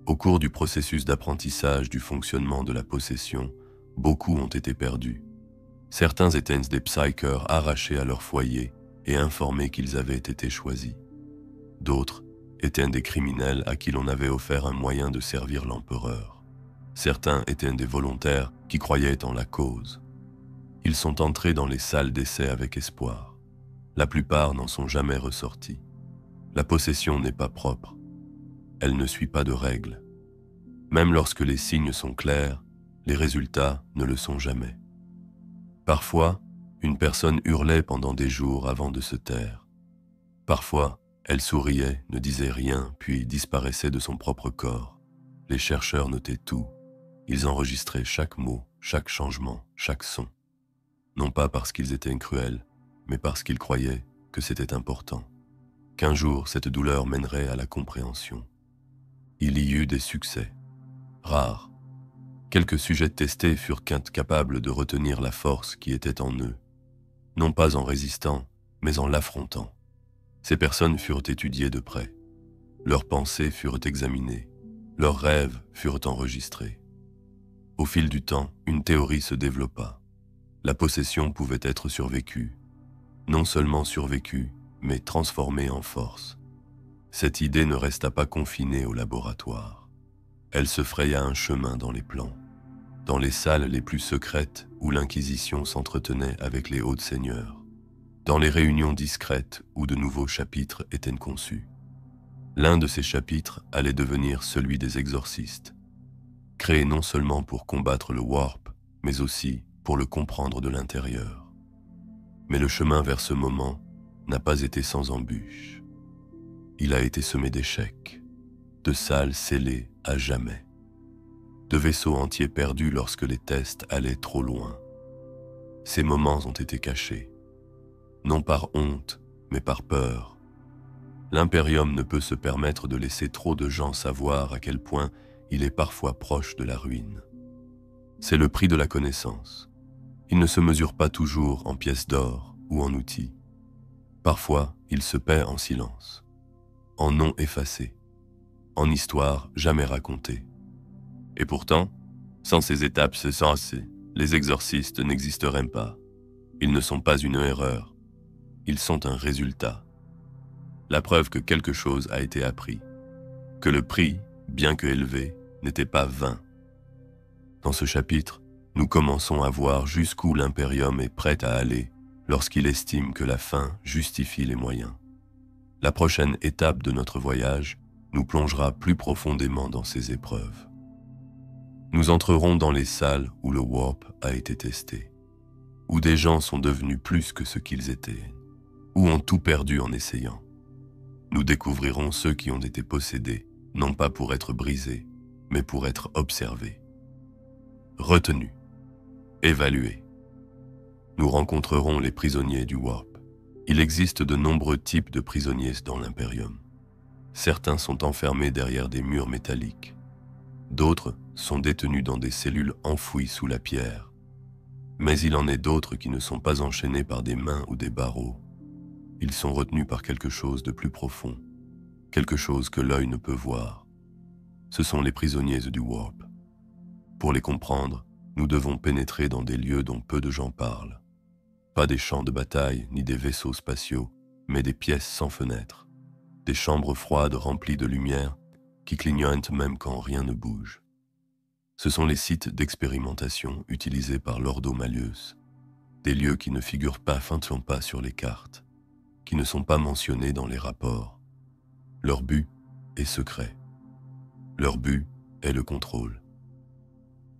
Au cours du processus d'apprentissage du fonctionnement de la possession, beaucoup ont été perdus. Certains étaient des psykers arrachés à leur foyer et informés qu'ils avaient été choisis. D'autres étaient des criminels à qui l'on avait offert un moyen de servir l'empereur. Certains étaient des volontaires qui croyaient en la cause. Ils sont entrés dans les salles d'essai avec espoir. La plupart n'en sont jamais ressortis. La possession n'est pas propre. Elle ne suit pas de règles. Même lorsque les signes sont clairs, les résultats ne le sont jamais. Parfois, une personne hurlait pendant des jours avant de se taire. Parfois, elle souriait, ne disait rien, puis disparaissait de son propre corps. Les chercheurs notaient tout. Ils enregistraient chaque mot, chaque changement, chaque son. Non pas parce qu'ils étaient cruels, mais parce qu'ils croyaient que c'était important. Qu'un jour, cette douleur mènerait à la compréhension. Il y eut des succès, rares. Quelques sujets testés furent capables de retenir la force qui était en eux, non pas en résistant, mais en l'affrontant. Ces personnes furent étudiées de près. Leurs pensées furent examinées. Leurs rêves furent enregistrés. Au fil du temps, une théorie se développa. La possession pouvait être survécue. Non seulement survécue, mais transformée en force. Cette idée ne resta pas confinée au laboratoire. Elle se fraya un chemin dans les plans, dans les salles les plus secrètes où l'Inquisition s'entretenait avec les hauts seigneurs, dans les réunions discrètes où de nouveaux chapitres étaient conçus. L'un de ces chapitres allait devenir celui des exorcistes, créé non seulement pour combattre le warp, mais aussi pour le comprendre de l'intérieur. Mais le chemin vers ce moment n'a pas été sans embûches. Il a été semé d'échecs, de salles scellées à jamais, de vaisseaux entiers perdus lorsque les tests allaient trop loin. Ces moments ont été cachés, non par honte, mais par peur. L'Imperium ne peut se permettre de laisser trop de gens savoir à quel point il est parfois proche de la ruine. C'est le prix de la connaissance. Il ne se mesure pas toujours en pièces d'or ou en outils. Parfois, il se paie en silence, en noms effacés, en histoire jamais racontée. Et pourtant, sans ces étapes sensées, les exorcistes n'existeraient pas. Ils ne sont pas une erreur, ils sont un résultat. La preuve que quelque chose a été appris, que le prix, bien que élevé, n'était pas vain. Dans ce chapitre, nous commençons à voir jusqu'où l'Imperium est prêt à aller lorsqu'il estime que la fin justifie les moyens. La prochaine étape de notre voyage nous plongera plus profondément dans ces épreuves. Nous entrerons dans les salles où le warp a été testé, où des gens sont devenus plus que ce qu'ils étaient, où ont tout perdu en essayant. Nous découvrirons ceux qui ont été possédés, non pas pour être brisés, mais pour être observés. Retenus, évalués. Nous rencontrerons les prisonniers du warp. Il existe de nombreux types de prisonniers dans l'Imperium. Certains sont enfermés derrière des murs métalliques. D'autres sont détenus dans des cellules enfouies sous la pierre. Mais il en est d'autres qui ne sont pas enchaînés par des mains ou des barreaux. Ils sont retenus par quelque chose de plus profond, quelque chose que l'œil ne peut voir. Ce sont les prisonniers du warp. Pour les comprendre, nous devons pénétrer dans des lieux dont peu de gens parlent. Pas des champs de bataille ni des vaisseaux spatiaux, mais des pièces sans fenêtres. Des chambres froides remplies de lumière qui clignotent même quand rien ne bouge. Ce sont les sites d'expérimentation utilisés par l'Ordo Malleus, des lieux qui ne figurent pas sur les cartes, qui ne sont pas mentionnés dans les rapports. Leur but est secret. Leur but est le contrôle.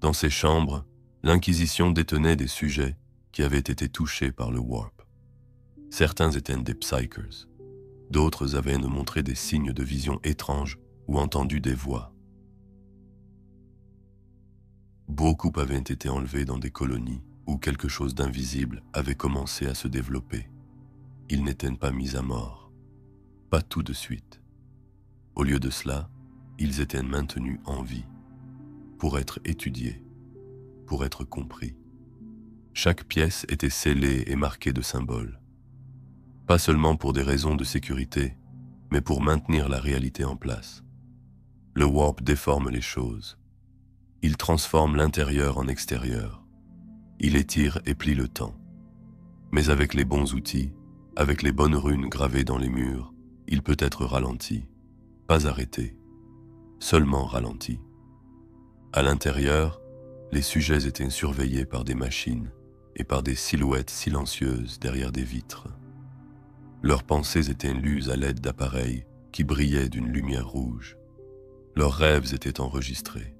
Dans ces chambres, l'Inquisition détenait des sujets qui avaient été touchés par le warp. Certains étaient des psychers, d'autres avaient montré des signes de vision étranges ou entendu des voix. Beaucoup avaient été enlevés dans des colonies où quelque chose d'invisible avait commencé à se développer. Ils n'étaient pas mis à mort, pas tout de suite. Au lieu de cela, ils étaient maintenus en vie, pour être étudiés, pour être compris. Chaque pièce était scellée et marquée de symboles. Pas seulement pour des raisons de sécurité, mais pour maintenir la réalité en place. Le warp déforme les choses. Il transforme l'intérieur en extérieur. Il étire et plie le temps. Mais avec les bons outils, avec les bonnes runes gravées dans les murs, il peut être ralenti, pas arrêté, seulement ralenti. À l'intérieur, les sujets étaient surveillés par des machines et par des silhouettes silencieuses derrière des vitres. Leurs pensées étaient lues à l'aide d'appareils qui brillaient d'une lumière rouge. Leurs rêves étaient enregistrés.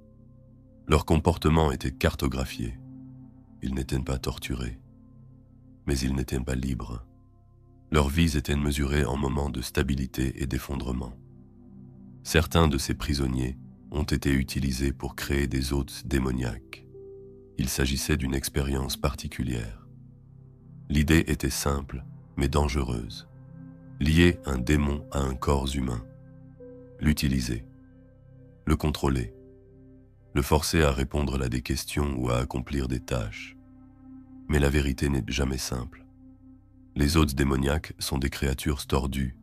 Leur comportement était cartographié. Ils n'étaient pas torturés, mais ils n'étaient pas libres. Leurs vies étaient mesurées en moments de stabilité et d'effondrement. Certains de ces prisonniers ont été utilisés pour créer des hôtes démoniaques. Il s'agissait d'une expérience particulière. L'idée était simple, mais dangereuse. Lier un démon à un corps humain. L'utiliser. Le contrôler. Le forcer à répondre à des questions ou à accomplir des tâches. Mais la vérité n'est jamais simple. Les hôtes démoniaques sont des créatures tordues.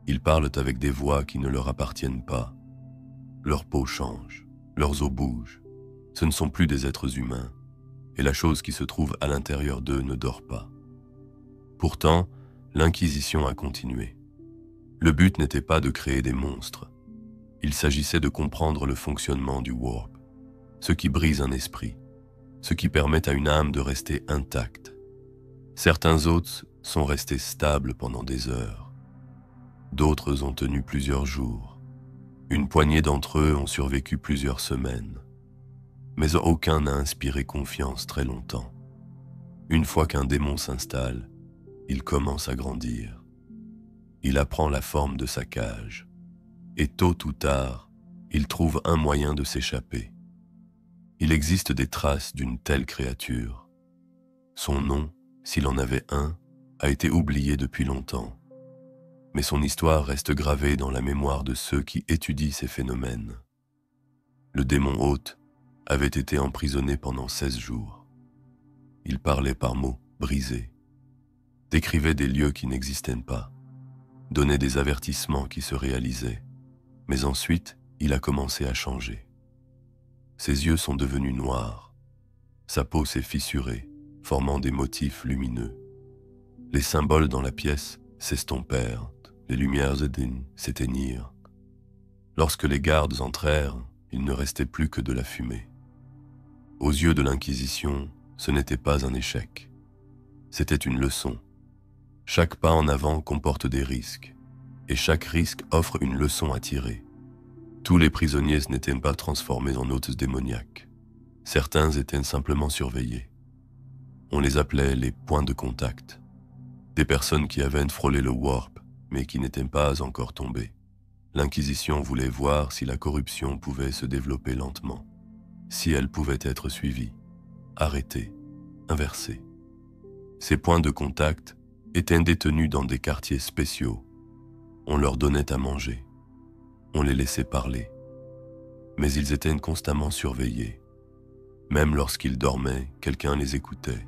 Ils parlent avec des voix qui ne leur appartiennent pas. Leur peau change, leurs os bougent. Ce ne sont plus des êtres humains, et la chose qui se trouve à l'intérieur d'eux ne dort pas. Pourtant, l'Inquisition a continué. Le but n'était pas de créer des monstres. Il s'agissait de comprendre le fonctionnement du warp, ce qui brise un esprit, ce qui permet à une âme de rester intacte. Certains hôtes sont restés stables pendant des heures. D'autres ont tenu plusieurs jours. Une poignée d'entre eux ont survécu plusieurs semaines. Mais aucun n'a inspiré confiance très longtemps. Une fois qu'un démon s'installe, il commence à grandir. Il apprend la forme de sa cage. Et tôt ou tard, il trouve un moyen de s'échapper. Il existe des traces d'une telle créature. Son nom, s'il en avait un, a été oublié depuis longtemps. Mais son histoire reste gravée dans la mémoire de ceux qui étudient ces phénomènes. Le démon hôte avait été emprisonné pendant 16 jours. Il parlait par mots brisés, décrivait des lieux qui n'existaient pas, donnait des avertissements qui se réalisaient. Mais ensuite, il a commencé à changer. Ses yeux sont devenus noirs. Sa peau s'est fissurée, formant des motifs lumineux. Les symboles dans la pièce s'estompèrent, les lumières s'éteignirent. Lorsque les gardes entrèrent, il ne restait plus que de la fumée. Aux yeux de l'Inquisition, ce n'était pas un échec. C'était une leçon. Chaque pas en avant comporte des risques, et chaque risque offre une leçon à tirer. Tous les prisonniers n'étaient pas transformés en hôtes démoniaques. Certains étaient simplement surveillés. On les appelait les points de contact. Des personnes qui avaient frôlé le warp, mais qui n'étaient pas encore tombées. L'Inquisition voulait voir si la corruption pouvait se développer lentement, si elle pouvait être suivie, arrêtée, inversée. Ces points de contact étaient détenus dans des quartiers spéciaux. On leur donnait à manger. On les laissait parler. Mais ils étaient constamment surveillés. Même lorsqu'ils dormaient, quelqu'un les écoutait.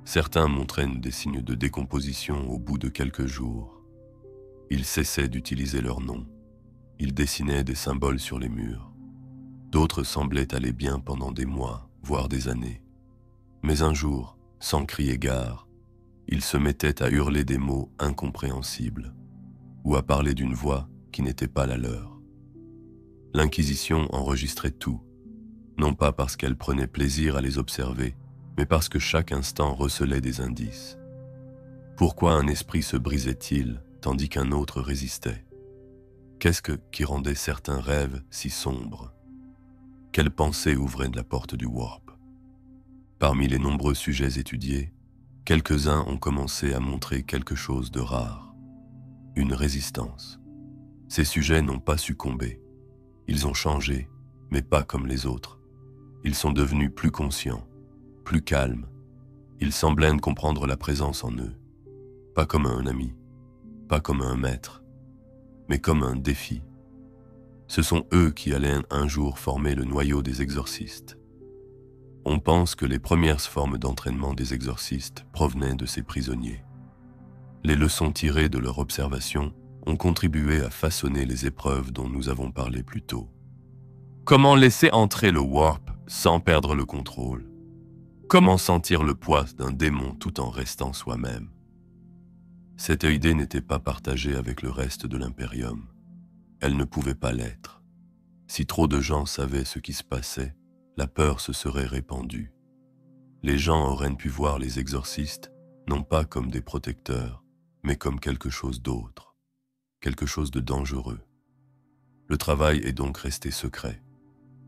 Certains montraient des signes de décomposition au bout de quelques jours. Ils cessaient d'utiliser leur nom. Ils dessinaient des symboles sur les murs. D'autres semblaient aller bien pendant des mois, voire des années. Mais un jour, sans crier gare, ils se mettaient à hurler des mots incompréhensibles, ou à parler d'une voix qui n'était pas la leur. L'Inquisition enregistrait tout, non pas parce qu'elle prenait plaisir à les observer, mais parce que chaque instant recelait des indices. Pourquoi un esprit se brisait-il tandis qu'un autre résistait? Qu'est-ce qui rendait certains rêves si sombres? Quelle pensée ouvrait la porte du warp? Parmi les nombreux sujets étudiés, quelques-uns ont commencé à montrer quelque chose de rare. Une résistance. Ces sujets n'ont pas succombé. Ils ont changé, mais pas comme les autres. Ils sont devenus plus conscients, plus calmes. Ils semblaient comprendre la présence en eux. Pas comme un ami, pas comme un maître, mais comme un défi. Ce sont eux qui allaient un jour former le noyau des exorcistes. On pense que les premières formes d'entraînement des exorcistes provenaient de ces prisonniers. Les leçons tirées de leur observation ont contribué à façonner les épreuves dont nous avons parlé plus tôt. Comment laisser entrer le warp sans perdre le contrôle? Comment sentir le poids d'un démon tout en restant soi-même? Cette idée n'était pas partagée avec le reste de l'Imperium. Elle ne pouvait pas l'être. Si trop de gens savaient ce qui se passait, la peur se serait répandue. Les gens auraient pu voir les exorcistes, non pas comme des protecteurs, mais comme quelque chose d'autre, quelque chose de dangereux. Le travail est donc resté secret.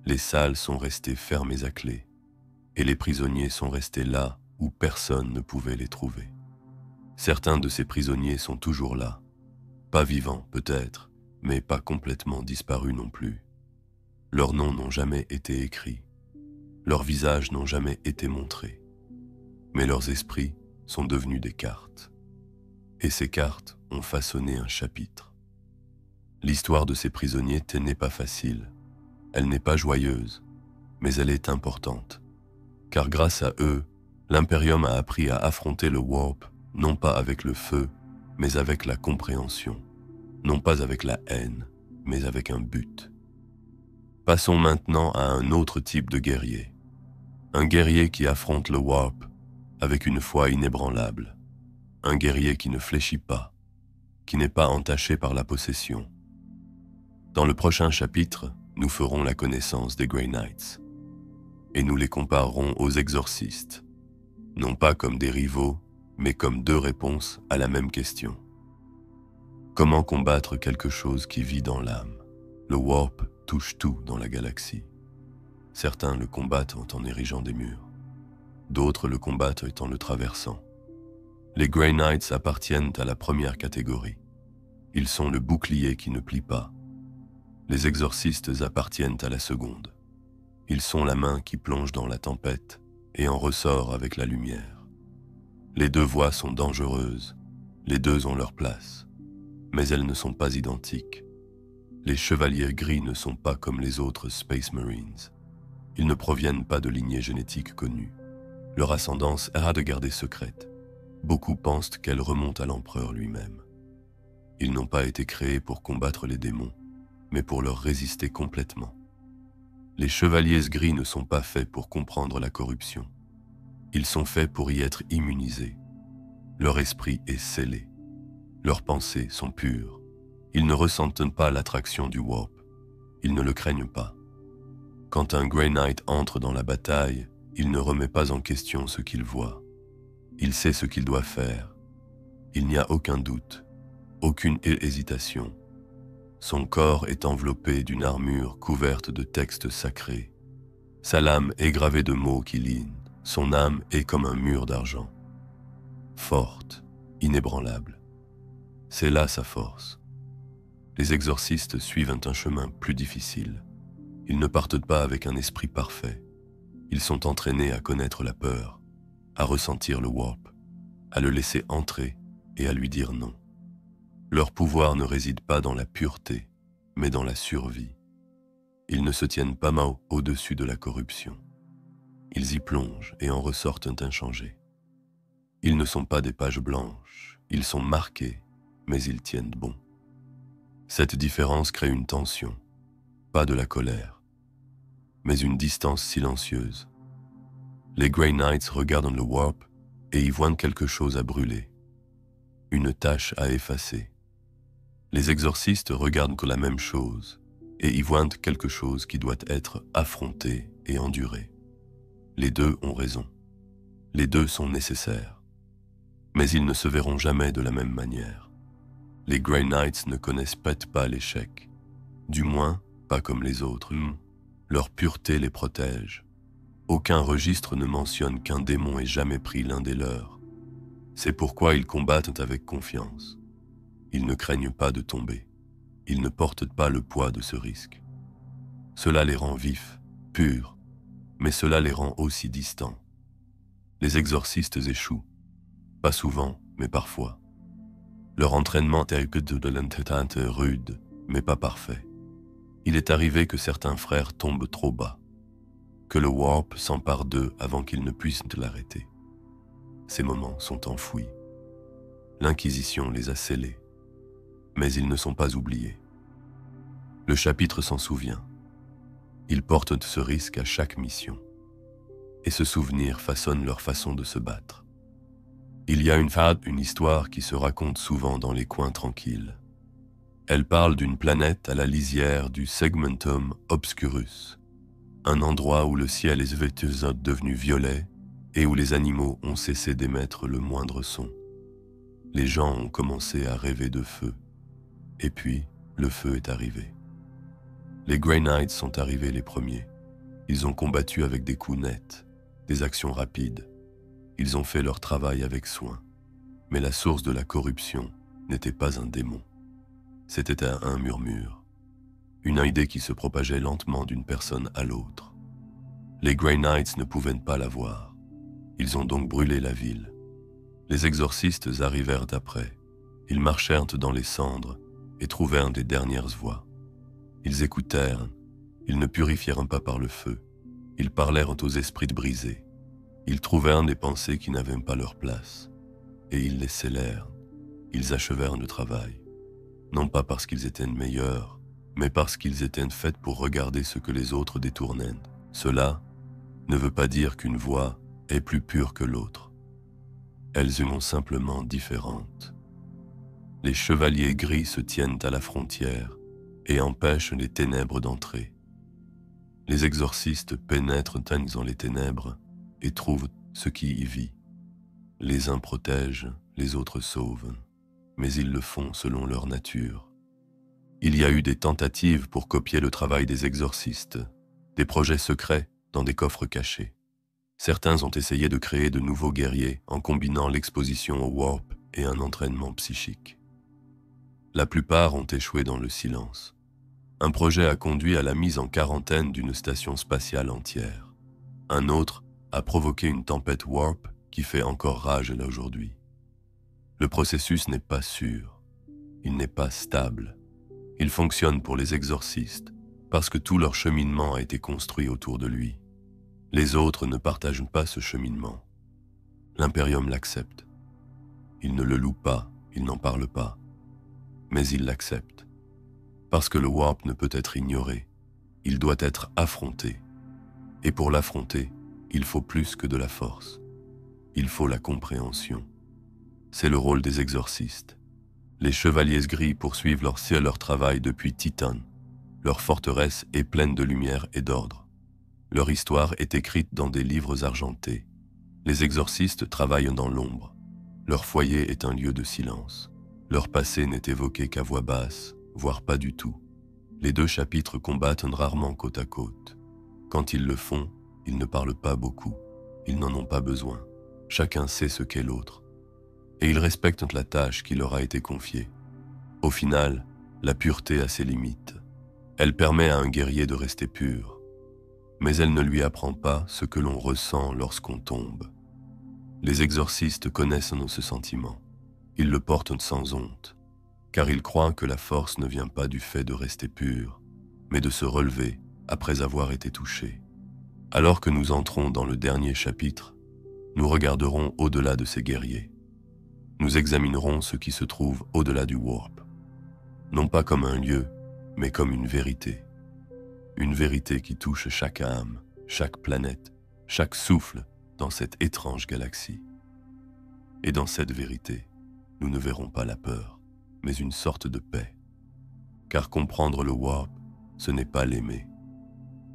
Les salles sont restées fermées à clé, et les prisonniers sont restés là où personne ne pouvait les trouver. Certains de ces prisonniers sont toujours là, pas vivants peut-être, mais pas complètement disparus non plus. Leurs noms n'ont jamais été écrits, leurs visages n'ont jamais été montrés, mais leurs esprits sont devenus des cartes. Et ces cartes ont façonné un chapitre. L'histoire de ces prisonniers n'est pas facile, elle n'est pas joyeuse, mais elle est importante, car grâce à eux, l'Imperium a appris à affronter le warp, non pas avec le feu, mais avec la compréhension, non pas avec la haine, mais avec un but. Passons maintenant à un autre type de guerrier. Un guerrier qui affronte le warp avec une foi inébranlable. Un guerrier qui ne fléchit pas, qui n'est pas entaché par la possession. Dans le prochain chapitre, nous ferons la connaissance des Grey Knights. Et nous les comparerons aux exorcistes, non pas comme des rivaux, mais comme deux réponses à la même question. Comment combattre quelque chose qui vit dans l'âme? Le warp touche tout dans la galaxie. Certains le combattent en érigeant des murs. D'autres le combattent en le traversant. Les Grey Knights appartiennent à la première catégorie. Ils sont le bouclier qui ne plie pas. Les exorcistes appartiennent à la seconde. Ils sont la main qui plonge dans la tempête et en ressort avec la lumière. Les deux voies sont dangereuses, les deux ont leur place, mais elles ne sont pas identiques. Les chevaliers gris ne sont pas comme les autres Space Marines. Ils ne proviennent pas de lignées génétiques connues. Leur ascendance est de garder secrète. Beaucoup pensent qu'elle remonte à l'empereur lui-même. Ils n'ont pas été créés pour combattre les démons, mais pour leur résister complètement. Les chevaliers gris ne sont pas faits pour comprendre la corruption. Ils sont faits pour y être immunisés. Leur esprit est scellé. Leurs pensées sont pures. Ils ne ressentent pas l'attraction du warp. Ils ne le craignent pas. Quand un Grey Knight entre dans la bataille, il ne remet pas en question ce qu'il voit. Il sait ce qu'il doit faire. Il n'y a aucun doute, aucune hésitation. Son corps est enveloppé d'une armure couverte de textes sacrés. Sa lame est gravée de mots qui linent. Son âme est comme un mur d'argent. Forte, inébranlable. C'est là sa force. Les exorcistes suivent un chemin plus difficile. Ils ne partent pas avec un esprit parfait. Ils sont entraînés à connaître la peur, à ressentir le warp, à le laisser entrer et à lui dire non. Leur pouvoir ne réside pas dans la pureté, mais dans la survie. Ils ne se tiennent pas au-dessus de la corruption. Ils y plongent et en ressortent inchangés. Ils ne sont pas des pages blanches, ils sont marqués, mais ils tiennent bon. Cette différence crée une tension, pas de la colère, mais une distance silencieuse. Les Grey Knights regardent le warp et y voient quelque chose à brûler, une tâche à effacer. Les exorcistes regardent que la même chose et y voient quelque chose qui doit être affronté et enduré. Les deux ont raison. Les deux sont nécessaires. Mais ils ne se verront jamais de la même manière. Les Grey Knights ne connaissent peut-être pas l'échec. Du moins, pas comme les autres. Leur pureté les protège. Aucun registre ne mentionne qu'un démon ait jamais pris l'un des leurs. C'est pourquoi ils combattent avec confiance. Ils ne craignent pas de tomber. Ils ne portent pas le poids de ce risque. Cela les rend vifs, purs, mais cela les rend aussi distants. Les exorcistes échouent. Pas souvent, mais parfois. Leur entraînement est de l'entretien rude, mais pas parfait. Il est arrivé que certains frères tombent trop bas, que le warp s'empare d'eux avant qu'ils ne puissent l'arrêter. Ces moments sont enfouis. L'Inquisition les a scellés, mais ils ne sont pas oubliés. Le chapitre s'en souvient. Ils portent ce risque à chaque mission, et ce souvenir façonne leur façon de se battre. Il y a une histoire qui se raconte souvent dans les coins tranquilles. Elle parle d'une planète à la lisière du Segmentum Obscurus, un endroit où le ciel est devenu violet et où les animaux ont cessé d'émettre le moindre son. Les gens ont commencé à rêver de feu, et puis le feu est arrivé. Les Grey Knights sont arrivés les premiers. Ils ont combattu avec des coups nets, des actions rapides. Ils ont fait leur travail avec soin. Mais la source de la corruption n'était pas un démon. C'était un murmure, une idée qui se propageait lentement d'une personne à l'autre. Les Grey Knights ne pouvaient pas la voir. Ils ont donc brûlé la ville. Les exorcistes arrivèrent après. Ils marchèrent dans les cendres et trouvèrent des dernières voix. Ils écoutèrent. Ils ne purifièrent pas par le feu. Ils parlèrent aux esprits brisés. Ils trouvèrent des pensées qui n'avaient pas leur place. Et ils les scellèrent. Ils achevèrent le travail. Non pas parce qu'ils étaient meilleurs, mais parce qu'ils étaient faits pour regarder ce que les autres détournaient. Cela ne veut pas dire qu'une voix est plus pure que l'autre. Elles sont simplement différentes. Les chevaliers gris se tiennent à la frontière et empêchent les ténèbres d'entrer. Les exorcistes pénètrent dans les ténèbres et trouvent ce qui y vit. Les uns protègent, les autres sauvent, mais ils le font selon leur nature. Il y a eu des tentatives pour copier le travail des exorcistes, des projets secrets dans des coffres cachés. Certains ont essayé de créer de nouveaux guerriers en combinant l'exposition au warp et un entraînement psychique. La plupart ont échoué dans le silence. Un projet a conduit à la mise en quarantaine d'une station spatiale entière. Un autre a provoqué une tempête warp qui fait encore rage là aujourd'hui. Le processus n'est pas sûr. Il n'est pas stable. Il fonctionne pour les exorcistes parce que tout leur cheminement a été construit autour de lui. Les autres ne partagent pas ce cheminement. L'Imperium l'accepte. Il ne le loue pas, il n'en parle pas. Mais il l'accepte. Parce que le warp ne peut être ignoré, il doit être affronté. Et pour l'affronter, il faut plus que de la force. Il faut la compréhension. C'est le rôle des exorcistes. Les chevaliers gris poursuivent leur travail depuis Titan. Leur forteresse est pleine de lumière et d'ordre. Leur histoire est écrite dans des livres argentés. Les exorcistes travaillent dans l'ombre. Leur foyer est un lieu de silence. Leur passé n'est évoqué qu'à voix basse, voire pas du tout. Les deux chapitres combattent rarement côte à côte. Quand ils le font, ils ne parlent pas beaucoup. Ils n'en ont pas besoin. Chacun sait ce qu'est l'autre. Et ils respectent la tâche qui leur a été confiée. Au final, la pureté a ses limites. Elle permet à un guerrier de rester pur. Mais elle ne lui apprend pas ce que l'on ressent lorsqu'on tombe. Les exorcistes connaissent ce sentiment. Ils le portent sans honte, car ils croient que la force ne vient pas du fait de rester pur, mais de se relever après avoir été touché. Alors que nous entrons dans le dernier chapitre, nous regarderons au-delà de ces guerriers. Nous examinerons ce qui se trouve au-delà du warp, non pas comme un lieu, mais comme une vérité. Une vérité qui touche chaque âme, chaque planète, chaque souffle dans cette étrange galaxie. Et dans cette vérité, nous ne verrons pas la peur, mais une sorte de paix. Car comprendre le warp, ce n'est pas l'aimer.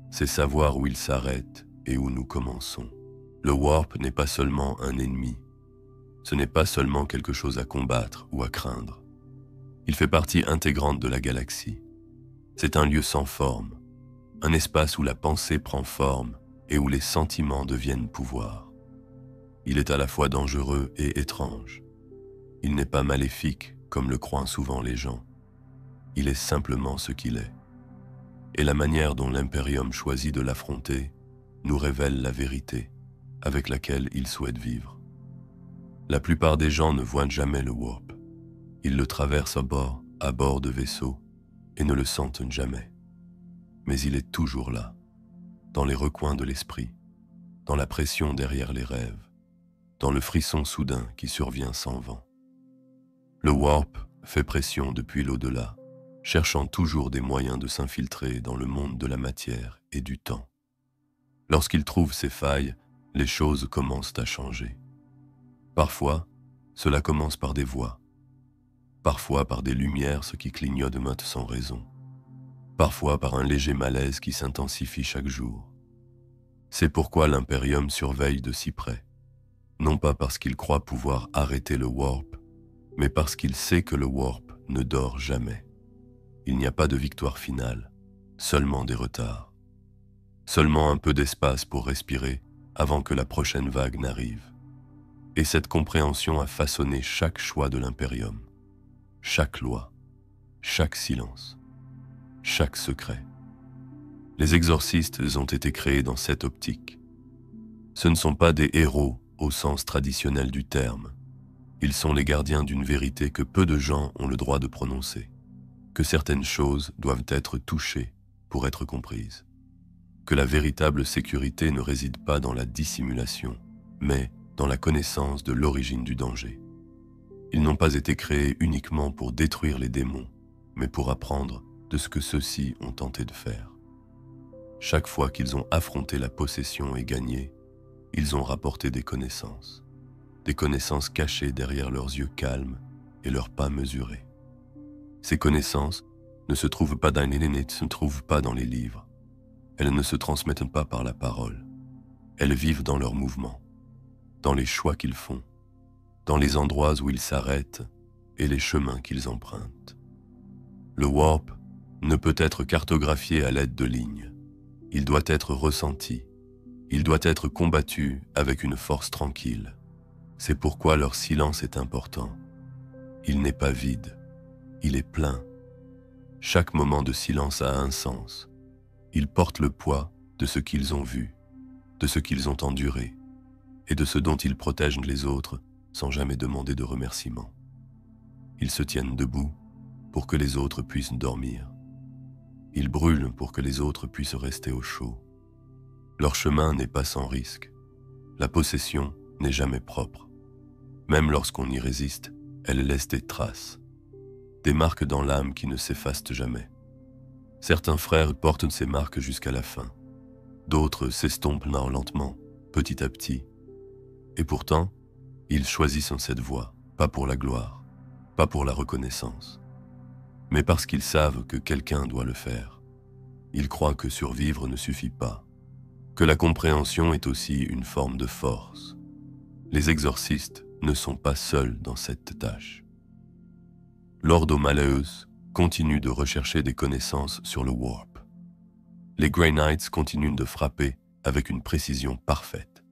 C'est savoir où il s'arrête et où nous commençons. Le warp n'est pas seulement un ennemi. Ce n'est pas seulement quelque chose à combattre ou à craindre. Il fait partie intégrante de la galaxie. C'est un lieu sans forme, un espace où la pensée prend forme et où les sentiments deviennent pouvoir. Il est à la fois dangereux et étrange. Il n'est pas maléfique, comme le croient souvent les gens. Il est simplement ce qu'il est. Et la manière dont l'Imperium choisit de l'affronter nous révèle la vérité avec laquelle il souhaite vivre. La plupart des gens ne voient jamais le warp. Ils le traversent à bord de vaisseaux, et ne le sentent jamais. Mais il est toujours là, dans les recoins de l'esprit, dans la pression derrière les rêves, dans le frisson soudain qui survient sans vent. Le warp fait pression depuis l'au-delà, cherchant toujours des moyens de s'infiltrer dans le monde de la matière et du temps. Lorsqu'il trouve ces failles, les choses commencent à changer. Parfois, cela commence par des voix. Parfois par des lumières qui clignotent sans raison. Parfois par un léger malaise qui s'intensifie chaque jour. C'est pourquoi l'Imperium surveille de si près. Non pas parce qu'il croit pouvoir arrêter le warp, mais parce qu'il sait que le warp ne dort jamais. Il n'y a pas de victoire finale, seulement des retards. Seulement un peu d'espace pour respirer avant que la prochaine vague n'arrive. Et cette compréhension a façonné chaque choix de l'Imperium, chaque loi, chaque silence, chaque secret. Les exorcistes ont été créés dans cette optique. Ce ne sont pas des héros au sens traditionnel du terme. Ils sont les gardiens d'une vérité que peu de gens ont le droit de prononcer, que certaines choses doivent être touchées pour être comprises, que la véritable sécurité ne réside pas dans la dissimulation, mais dans la connaissance de l'origine du danger. Ils n'ont pas été créés uniquement pour détruire les démons, mais pour apprendre de ce que ceux-ci ont tenté de faire. Chaque fois qu'ils ont affronté la possession et gagné, ils ont rapporté des connaissances cachées derrière leurs yeux calmes et leurs pas mesurés. Ces connaissances ne se trouvent pas dans les livres. Elles ne se transmettent pas par la parole. Elles vivent dans leurs mouvements, dans les choix qu'ils font, dans les endroits où ils s'arrêtent et les chemins qu'ils empruntent. Le warp ne peut être cartographié à l'aide de lignes. Il doit être ressenti. Il doit être combattu avec une force tranquille. C'est pourquoi leur silence est important. Il n'est pas vide, il est plein. Chaque moment de silence a un sens. Ils portent le poids de ce qu'ils ont vu, de ce qu'ils ont enduré, et de ce dont ils protègent les autres sans jamais demander de remerciement. Ils se tiennent debout pour que les autres puissent dormir. Ils brûlent pour que les autres puissent rester au chaud. Leur chemin n'est pas sans risque. La possession n'est jamais propre. Même lorsqu'on y résiste, elle laisse des traces, des marques dans l'âme qui ne s'effacent jamais. Certains frères portent ces marques jusqu'à la fin. D'autres s'estompent lentement, petit à petit. Et pourtant, ils choisissent cette voie, pas pour la gloire, pas pour la reconnaissance, mais parce qu'ils savent que quelqu'un doit le faire. Ils croient que survivre ne suffit pas, que la compréhension est aussi une forme de force. Les exorcistes ne sont pas seuls dans cette tâche. Lord O'Malley continue de rechercher des connaissances sur le warp. Les Grey Knights continuent de frapper avec une précision parfaite.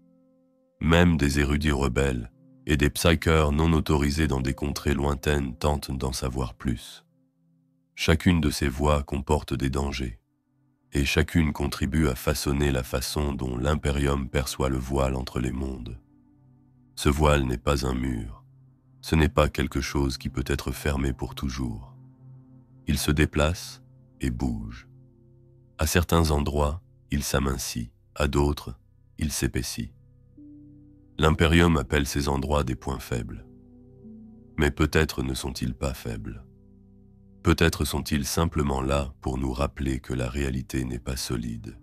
Même des érudits rebelles et des psychers non autorisés dans des contrées lointaines tentent d'en savoir plus. Chacune de ces voies comporte des dangers, et chacune contribue à façonner la façon dont l'Imperium perçoit le voile entre les mondes. Ce voile n'est pas un mur, ce n'est pas quelque chose qui peut être fermé pour toujours. Il se déplace et bouge. À certains endroits, il s'amincit, à d'autres, il s'épaissit. L'Imperium appelle ces endroits des points faibles. Mais peut-être ne sont-ils pas faibles. Peut-être sont-ils simplement là pour nous rappeler que la réalité n'est pas solide,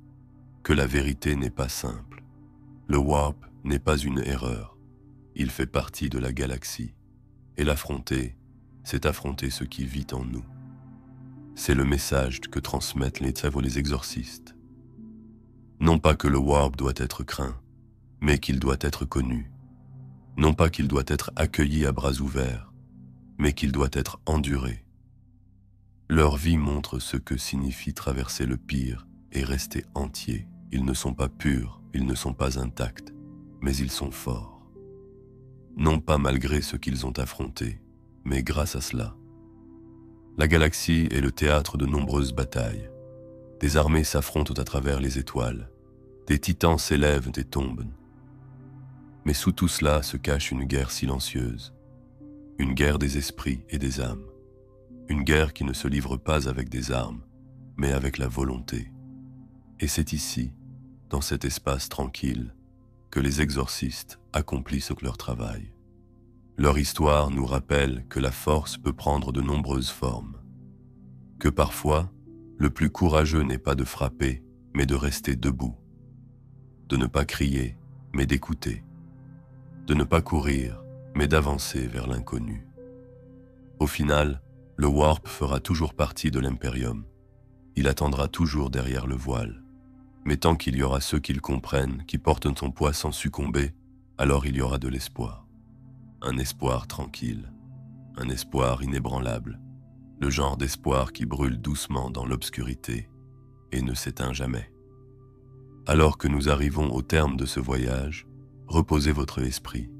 que la vérité n'est pas simple. Le warp n'est pas une erreur. Il fait partie de la galaxie. Et l'affronter, c'est affronter ce qui vit en nous. C'est le message que transmettent les exorcistes. Non pas que le warp doit être craint, mais qu'il doit être connu. Non pas qu'il doit être accueilli à bras ouverts, mais qu'il doit être enduré. Leur vie montre ce que signifie traverser le pire et rester entier. Ils ne sont pas purs, ils ne sont pas intacts, mais ils sont forts. Non pas malgré ce qu'ils ont affronté, mais grâce à cela. La galaxie est le théâtre de nombreuses batailles. Des armées s'affrontent à travers les étoiles. Des titans s'élèvent et tombent. Mais sous tout cela se cache une guerre silencieuse. Une guerre des esprits et des âmes. Une guerre qui ne se livre pas avec des armes, mais avec la volonté. Et c'est ici, dans cet espace tranquille, que les exorcistes accomplissent leur travail. Leur histoire nous rappelle que la force peut prendre de nombreuses formes. Que parfois, le plus courageux n'est pas de frapper, mais de rester debout. De ne pas crier, mais d'écouter. De ne pas courir, mais d'avancer vers l'inconnu. Au final, le warp fera toujours partie de l'Imperium. Il attendra toujours derrière le voile. Mais tant qu'il y aura ceux qui le comprennent, qui portent son poids sans succomber, alors il y aura de l'espoir. Un espoir tranquille, un espoir inébranlable, le genre d'espoir qui brûle doucement dans l'obscurité et ne s'éteint jamais. Alors que nous arrivons au terme de ce voyage, reposez votre esprit.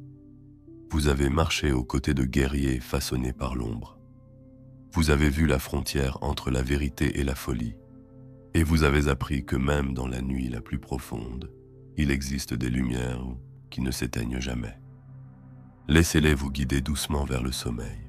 Vous avez marché aux côtés de guerriers façonnés par l'ombre. Vous avez vu la frontière entre la vérité et la folie. Et vous avez appris que même dans la nuit la plus profonde, il existe des lumières qui ne s'éteignent jamais. Laissez-les vous guider doucement vers le sommeil.